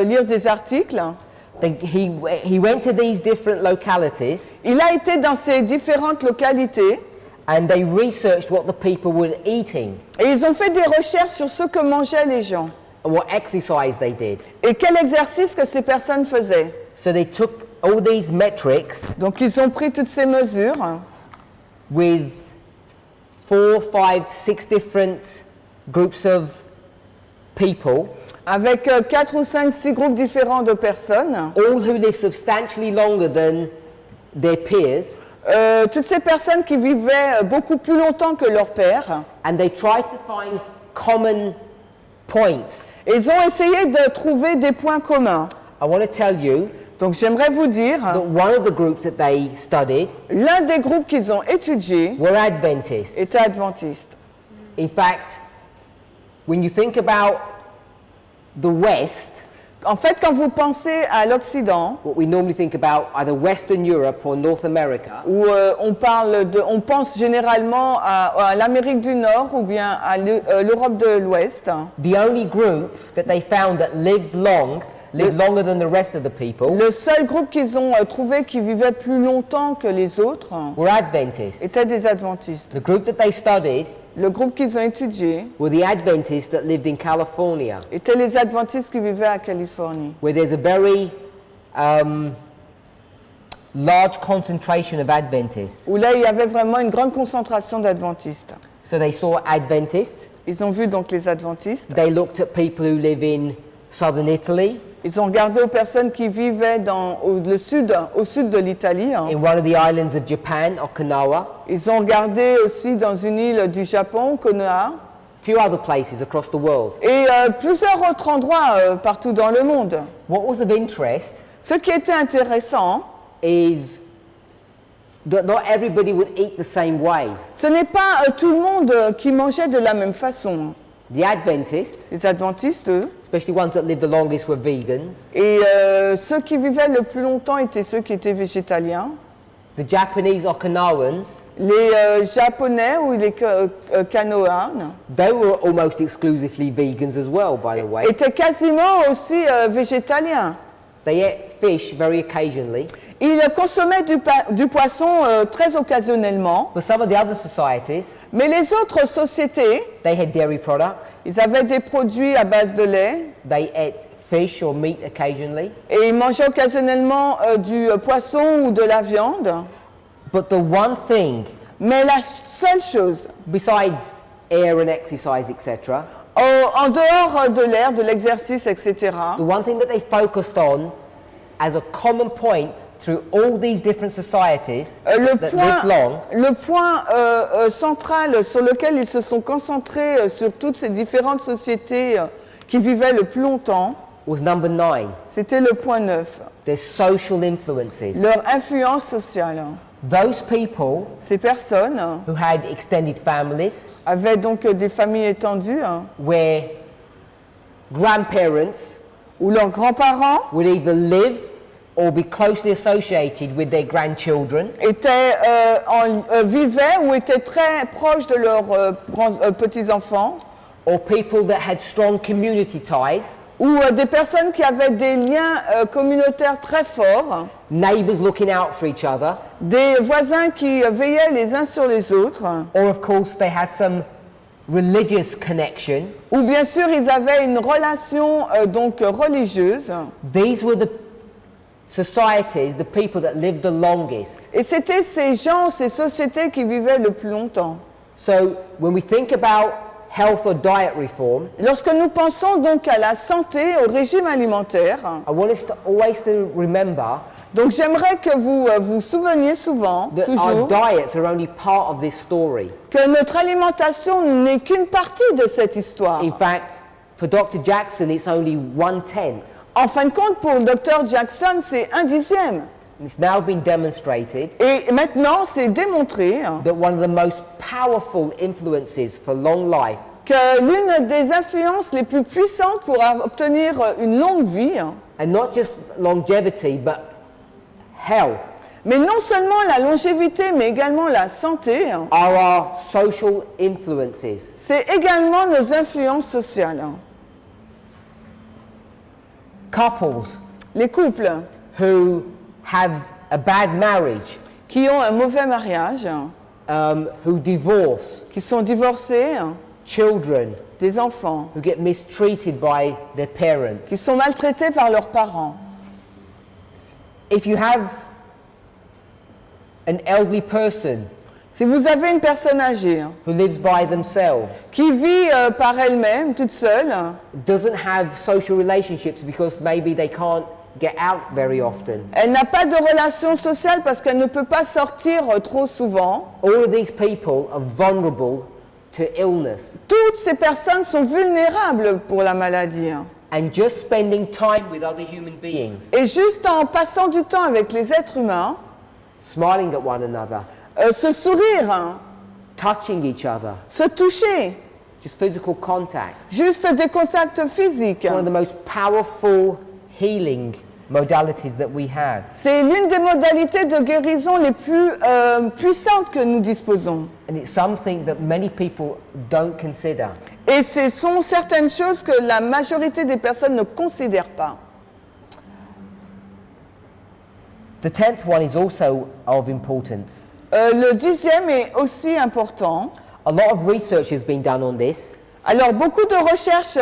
lire des articles. He went to these different localities Il a été dans ces différentes localités and they researched what the people were eating et ils ont fait des recherches sur ce que mangeaient les gens and what exercise they did. et quel exercice que ces personnes faisaient. So they took all these metrics Donc ils ont pris toutes ces mesures with 4, 5, 6 different groups of people, avec 4 ou 5, 6 groupes différents de personnes. all who live substantially longer than their peers, Toutes ces personnes qui vivaient beaucoup plus longtemps que leur père. and they tried to find common points. Et ils ont essayé de trouver des points communs. I want to tell you Donc j'aimerais vous dire, that one of the groups that they studied l'un des groupes qu'ils ont étudié were Adventists. était adventiste. In fact, when you think about the West, En fait, quand vous pensez à l'Occident, what we normally think about either Western Europe or North America, où on pense généralement à l'Amérique du Nord ou bien à l'Europe de l'Ouest, the only group that they found that lived longer than the rest of the people le seul groupe qu'ils ont trouvé qui vivait plus longtemps que les autres were Adventists. était des adventistes. The group that they studied Le groupe qu'ils ont étudié were the Adventists that lived in California, était les adventistes qui vivaient à Californie, where there's a very large concentration of Adventists. où là il y avait vraiment une grande concentration d'adventistes. So they saw Adventists. Ils ont vu donc les adventistes. They looked at people who live in southern Italy, Ils ont regardé aux personnes qui vivaient au sud de l'Italie. in one of the islands of Japan, Okinawa, Ils ont regardé aussi dans une île du Japon, Konoha, a few other places across the world. et plusieurs autres endroits partout dans le monde. What was of interest Ce qui était intéressant, is that not everybody would eat the same way. ce n'est pas tout le monde qui mangeait de la même façon. The Adventists, Les adventistes, eux, especially ones that lived the longest, were vegans. et ceux qui vivaient le plus longtemps étaient ceux qui étaient végétaliens. The Japanese Okinawans, Les Japonais ou les Kanoans they were almost exclusively vegans as well, by the way. étaient quasiment aussi végétaliens. They ate fish very occasionally. Ils consommaient du poisson très occasionnellement, But some of the other societies, mais les autres sociétés, they had dairy products. ils avaient des produits à base de lait They ate fish or meat occasionally. et ils mangeaient occasionnellement du poisson ou de la viande. But the one thing, Mais la seule chose, besides air and exercise, etc., en dehors de l'air, de l'exercice, etc., the one thing that they focused on as a common point through all these different societies that lived long, le point central sur lequel ils se sont concentrés sur toutes ces différentes sociétés qui vivaient le plus longtemps, was number 9. C'était le point 9. Their social influences. Leur influence sociale. Those people Ces personnes who had extended families, avaient donc des familles étendues where grandparents où leurs grands-parents would either live or be closely associated with their grandchildren, vivaient ou étaient très proches de leurs petits-enfants, or people that had strong community ties, ou des personnes qui avaient des liens communautaires très forts, neighbors looking out for each other, des voisins qui veillaient les uns sur les autres, or of course they had some religious connection. ou bien sûr ils avaient une relation donc religieuse. These were the societies, the people that lived the longest. Et c'était ces gens, ces sociétés qui vivaient le plus longtemps. So when we think about health or diet reform, Lorsque nous pensons donc à la santé, au régime alimentaire, I want us to always to remember donc j'aimerais que vous vous souveniez souvent, that our toujours, diets are only part of this story. que notre alimentation n'est qu'une partie de cette histoire. In fact, for Dr. Jackson, it's only 1/10. En fin de compte, pour le Dr Jackson, c'est 1/10. It's now been demonstrated Et maintenant, c'est démontré that one of the most powerful influences for long life que l'une des influences les plus puissantes pour obtenir une longue vie, and not just longevity but health mais non seulement la longévité, mais également la santé, are our social influences. c'est également nos influences sociales. Couples Les couples who have a bad marriage, qui ont un mauvais mariage, who divorce, qui sont divorcés, children des enfants, who get mistreated by their parents. qui sont maltraités par leurs parents. If you have an elderly person Si vous avez une personne âgée who lives by themselves, qui vit par elle-même, toute seule, doesn't have social relationships because maybe they can't get out very often, elle n'a pas de relation sociale parce qu'elle ne peut pas sortir trop souvent, all of these people are vulnerable to illness. toutes ces personnes sont vulnérables pour la maladie. And just spending time with other human beings, Et juste en passant du temps avec les êtres humains, smiling at one another, se sourire, touching each other, se toucher, just physical contact, juste des contacts physiques, one of the most powerful healing modalities that we have. c'est l'une des modalités de guérison les plus puissantes que nous disposons. And it's something that many people don't consider. Et ce sont certaines choses que la majorité des personnes ne considèrent pas. The 10th one is also of importance. Le 10e est aussi important. A lot of research has been done on this, Alors, beaucoup de recherches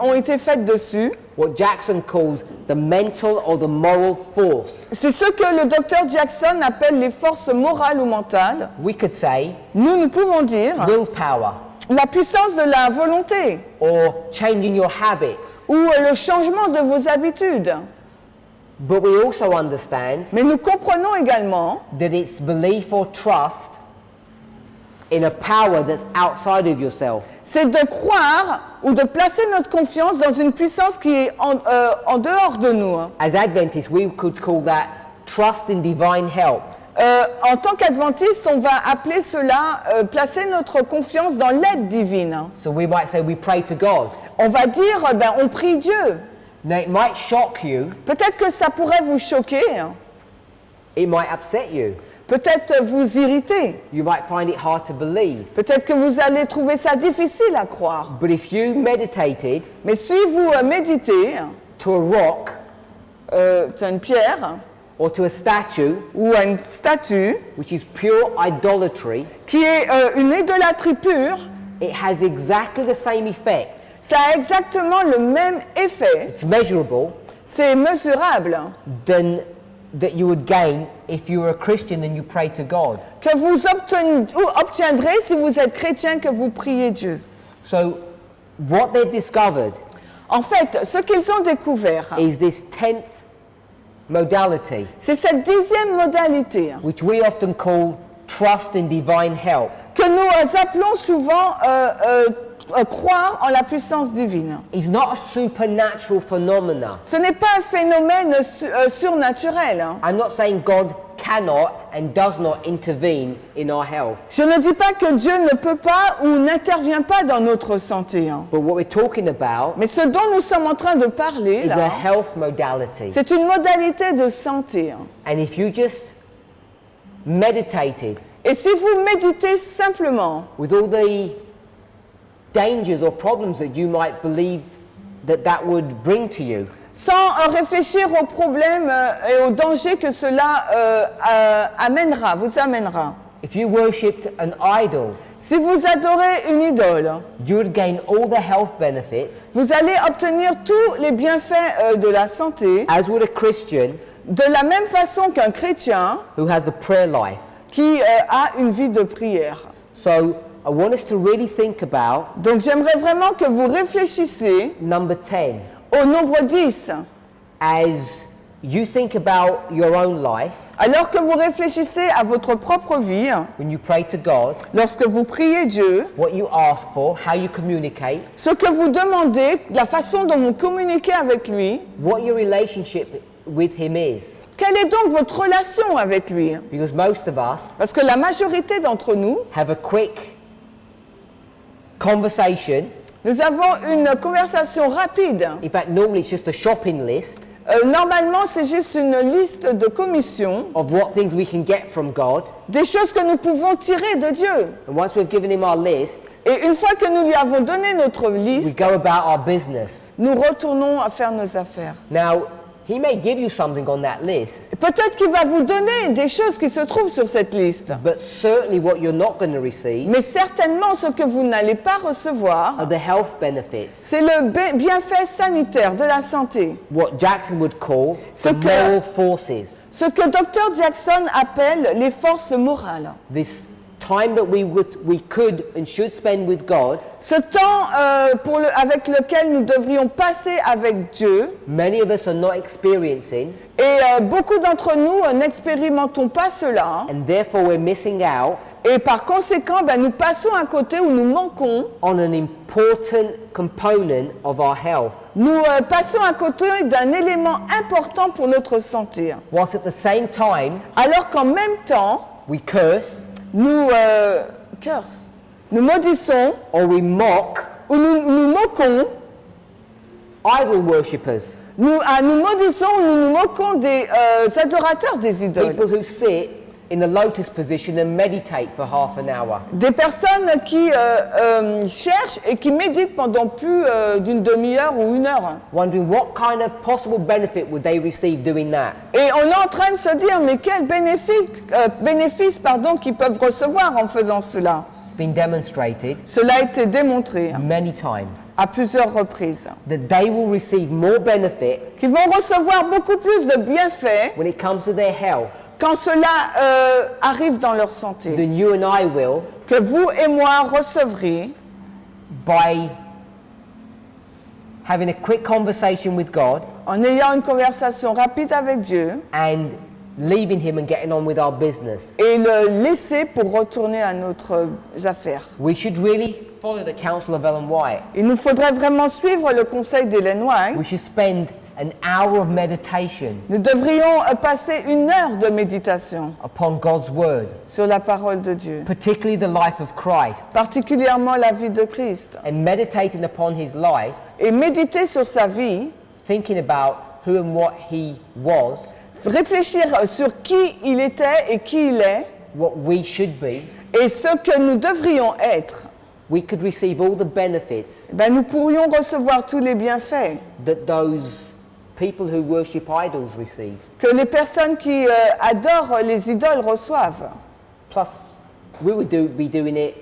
ont été faites dessus. what Jackson calls the mental or the moral force. C'est ce que le docteur Jackson appelle les forces morales ou mentales. We could say Nous pouvons dire willpower, la puissance de la volonté or changing your habits. ou le changement de vos habitudes. But we also understand Mais nous comprenons également that it's belief or trust in a power that's outside of yourself. c'est de croire ou de placer notre confiance dans une puissance qui est en dehors de nous. As Adventists, we could call that trust in divine help. En tant qu'adventiste, on va appeler cela placer notre confiance dans l'aide divine. So we might say we pray to God. On va dire, on prie Dieu. Now it might shock you, Peut-être que ça pourrait vous choquer, it might upset you. peut-être vous irriter, You might find it hard to believe. peut-être que vous allez trouver ça difficile à croire. But if you meditated Mais si vous méditez to a rock sur une pierre or to a statue, ou à une statue which is pure idolatry, qui est une idolâtrie pure, it has exactly the same effect. ça a exactement le même effet, It's measurable c'est mesurable, than that you would gain if you were a Christian and you pray to God. que vous obtiendrez si vous êtes chrétien, que vous priez Dieu. So what they've discovered En fait, ce qu'ils ont découvert, is this 10th modality, c'est cette 10e modalité which we often call trust in divine help. que nous appelons souvent croire en la puissance divine. is not a supernatural phenomena. Ce n'est pas un phénomène surnaturel. Hein. I'm not saying God cannot and does not intervene in our health. Je ne dis pas que Dieu ne peut pas ou n'intervient pas dans notre santé. Hein. But what we're talking about Mais ce dont nous sommes en train de parler, is a là, health modality. c'est une modalité de santé. Hein. And if you just meditated Et si vous méditez simplement, with all the dangers or problems that you might believe that would bring to you, sans réfléchir aux problèmes et aux dangers que cela vous amènera. if you worshipped an idol, Si vous adorez une idole, you would gain all the health benefits, vous allez obtenir tous les bienfaits de la santé, as would a Christian de la même façon qu'un chrétien who has the prayer life. qui a une vie de prière. So I want us to really think about Donc j'aimerais vraiment que vous réfléchissiez number 10 au nombre 10. as you think about your own life, Alors que vous réfléchissez à votre propre vie, when you pray to God, lorsque vous priez Dieu, what you ask for, how you communicate, ce que vous demandez, la façon dont vous communiquez avec lui, what your relationship with Him is. quelle est donc votre relation avec lui? Because most of us Parce que la majorité d'entre nous, have a quick conversation. nous avons une conversation rapide. In fact, normally it's just a shopping list Normalement, c'est juste une liste de commissions, of what things we can get from God. des choses que nous pouvons tirer de Dieu. And once we've given Him our list, Et une fois que nous lui avons donné notre we liste, go about our business. nous retournons à faire nos affaires. Now, He may give you something on that list, Peut-être qu'il va vous donner des choses qui se trouvent sur cette liste. but certainly what you're not going to receive Mais certainement, ce que vous n'allez pas are recevoir, the health benefits, c'est le bienfait sanitaire de la santé. what Jackson would call Ce the que- moral forces. Ce que Dr. Jackson appelle les forces morales. This time that we could and should spend with God, Ce temps avec lequel nous devrions passer avec Dieu, many of us are not experiencing, et beaucoup d'entre nous n'expérimentons pas cela, and therefore we're missing out et par conséquent, nous passons à côté ou nous manquons, on an important component of our health. nous passons à côté d'un élément important pour notre santé. Whilst at the same time, Alors qu'en même temps, we curse nous nous maudissons or we mock ou nous moquons, idol worshippers, nous maudissons ou nous moquons des adorateurs des idoles. people who sit in the lotus position and meditate for half an hour. Des personnes qui cherchent et qui méditent pendant plus d'une demi-heure ou une heure. Wondering what kind of possible benefit would they receive doing that. Et on est en train de se dire, mais quels bénéfices qu'ils peuvent recevoir en faisant cela. It's been demonstrated Cela a été démontré many times à plusieurs reprises. that they will receive more benefit Qu'ils vont recevoir beaucoup plus de bienfaits when it comes to their health quand cela arrive dans leur santé. than you and I will Que vous et moi recevrez by having a quick conversation with God en ayant une conversation rapide avec Dieu and leaving Him and getting on with our business. et le laisser pour retourner à notre affaire. We should really follow the counsel of Ellen White. Il nous faudrait vraiment suivre le conseil d'Ellen White. We should spend an hour of meditation Nous devrions passer une heure de méditation upon God's Word, sur la parole de Dieu, particularly the life of Christ, particulièrement la vie de Christ, and meditating upon His life, et méditer sur sa vie, thinking about who and what He was, réfléchir sur qui il était et qui il est, what we should be. et ce que nous devrions être. We could receive all the benefits Nous pourrions recevoir tous les bienfaits that those people who worship idols receive. que les personnes qui adorent les idoles reçoivent. Plus, we would be doing it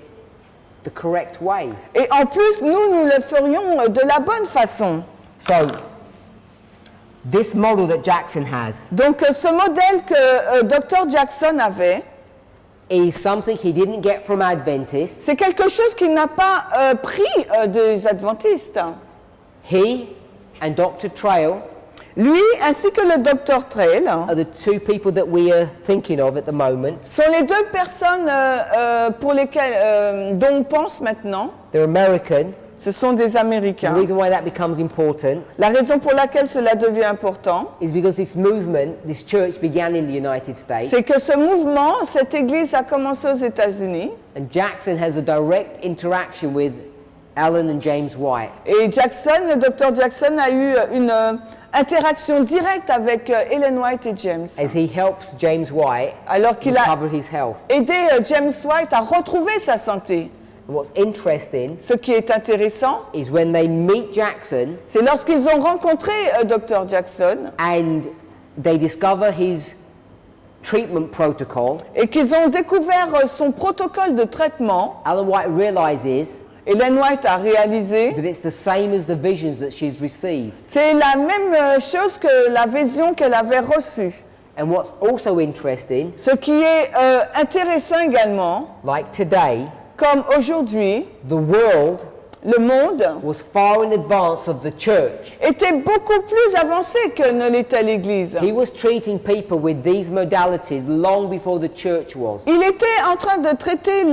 the correct way. Et en plus, nous le ferions de la bonne façon. So, this model that Jackson has Donc ce modèle que Dr. Jackson avait, is something he didn't get from Adventists. c'est quelque chose qu'il n'a pas pris des adventistes. He and Dr. Trail Lui ainsi que le docteur Trail are the two people that we are thinking of at the moment. sont les deux personnes pour lesquelles, dont on pense maintenant. They're American. Ce sont des The Américains. reason why that becomes important La raison pour laquelle cela devient important, is because this movement, this church began in the United States, c'est que ce mouvement, cette église a commencé aux États-Unis. and Jackson has a direct interaction with Alan and James White. Et Jackson, le docteur Jackson, a eu une interaction directe avec Ellen White et James. As he helps James White Alors qu'il a recover his health. aidé James White à retrouver sa santé. And what's interesting Ce qui est intéressant, is when they meet Jackson c'est lorsqu'ils ont rencontré Dr. Jackson and they discover his treatment protocol, et qu'ils ont découvert son protocole de traitement, Alan White realizes Ellen White a réalisé, that it's the same as the visions that she's received. c'est la même chose que la vision qu'elle avait reçue. And what's also interesting, Ce qui est intéressant également, like today, comme aujourd'hui, the world le monde was far in advance of the church. était beaucoup plus avancé que ne l'était l'Église. He was treating people with these modalities long before the church was. Il était en train de traiter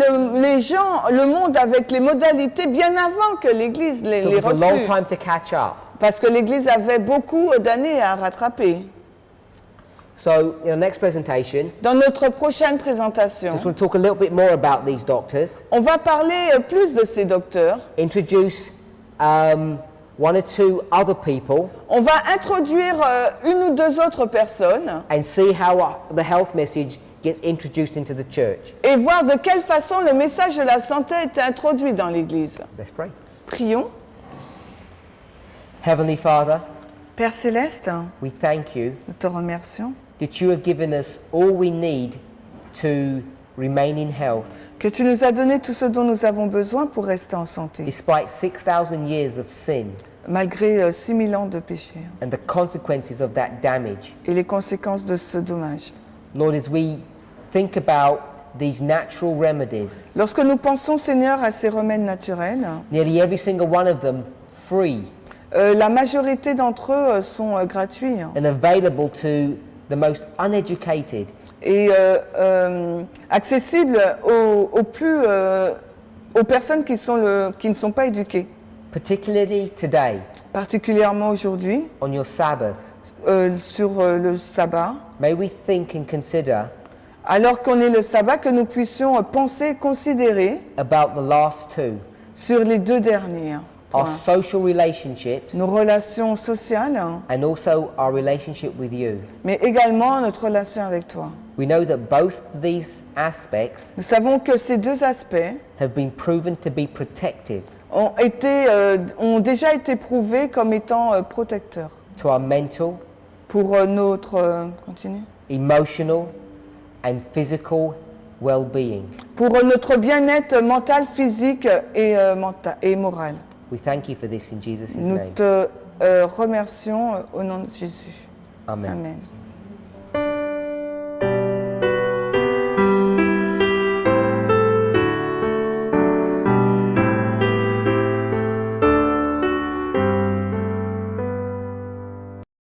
les gens, le monde avec les modalités bien avant que l'Église les It took us a long reçût. time to catch up. Parce que l'Église avait beaucoup d'années à rattraper. So, in our next presentation, Dans notre prochaine présentation, just want to talk a little bit more about these doctors, on va parler plus de ces docteurs. introduce one or two other people, On va introduire une ou deux autres personnes and see how the health message gets introduced into the church. et voir de quelle façon le message de la santé est introduit dans l'Église. Let's pray. Prions. Heavenly Father, Père Céleste, we thank you nous te remercions that you have given us all we need to remain in health, que tu nous as donné tout ce dont nous avons besoin pour rester en santé, despite 6,000 years of sin malgré 6000 ans de péché and the consequences of that damage. et les conséquences de ce dommage. Lord, as we think about these natural remedies, Lorsque nous pensons, Seigneur, à ces remèdes naturels, nearly every single one of them free la majorité d'entre eux sont gratuits and available to the most uneducated, et accessibles aux personnes qui ne sont pas éduquées, particularly today particulièrement aujourd'hui, on your Sabbath. sur le sabbat. May we think and consider Alors qu'on est le sabbat, que nous puissions penser, considérer about the last two, sur les deux derniers our points. social relationships Nos relations sociales, and also our relationship with you. mais également notre relation avec toi. We know that both these aspects Nous savons que ces deux aspects have been proven to be protective ont déjà été prouvés comme étant protecteurs to our mental, pour notre continue, emotional and physical well-being. pour notre bien-être mental, physique et moral. We thank you for this in Jesus' Nous name. te remercions au nom de Jésus. Amen. Amen.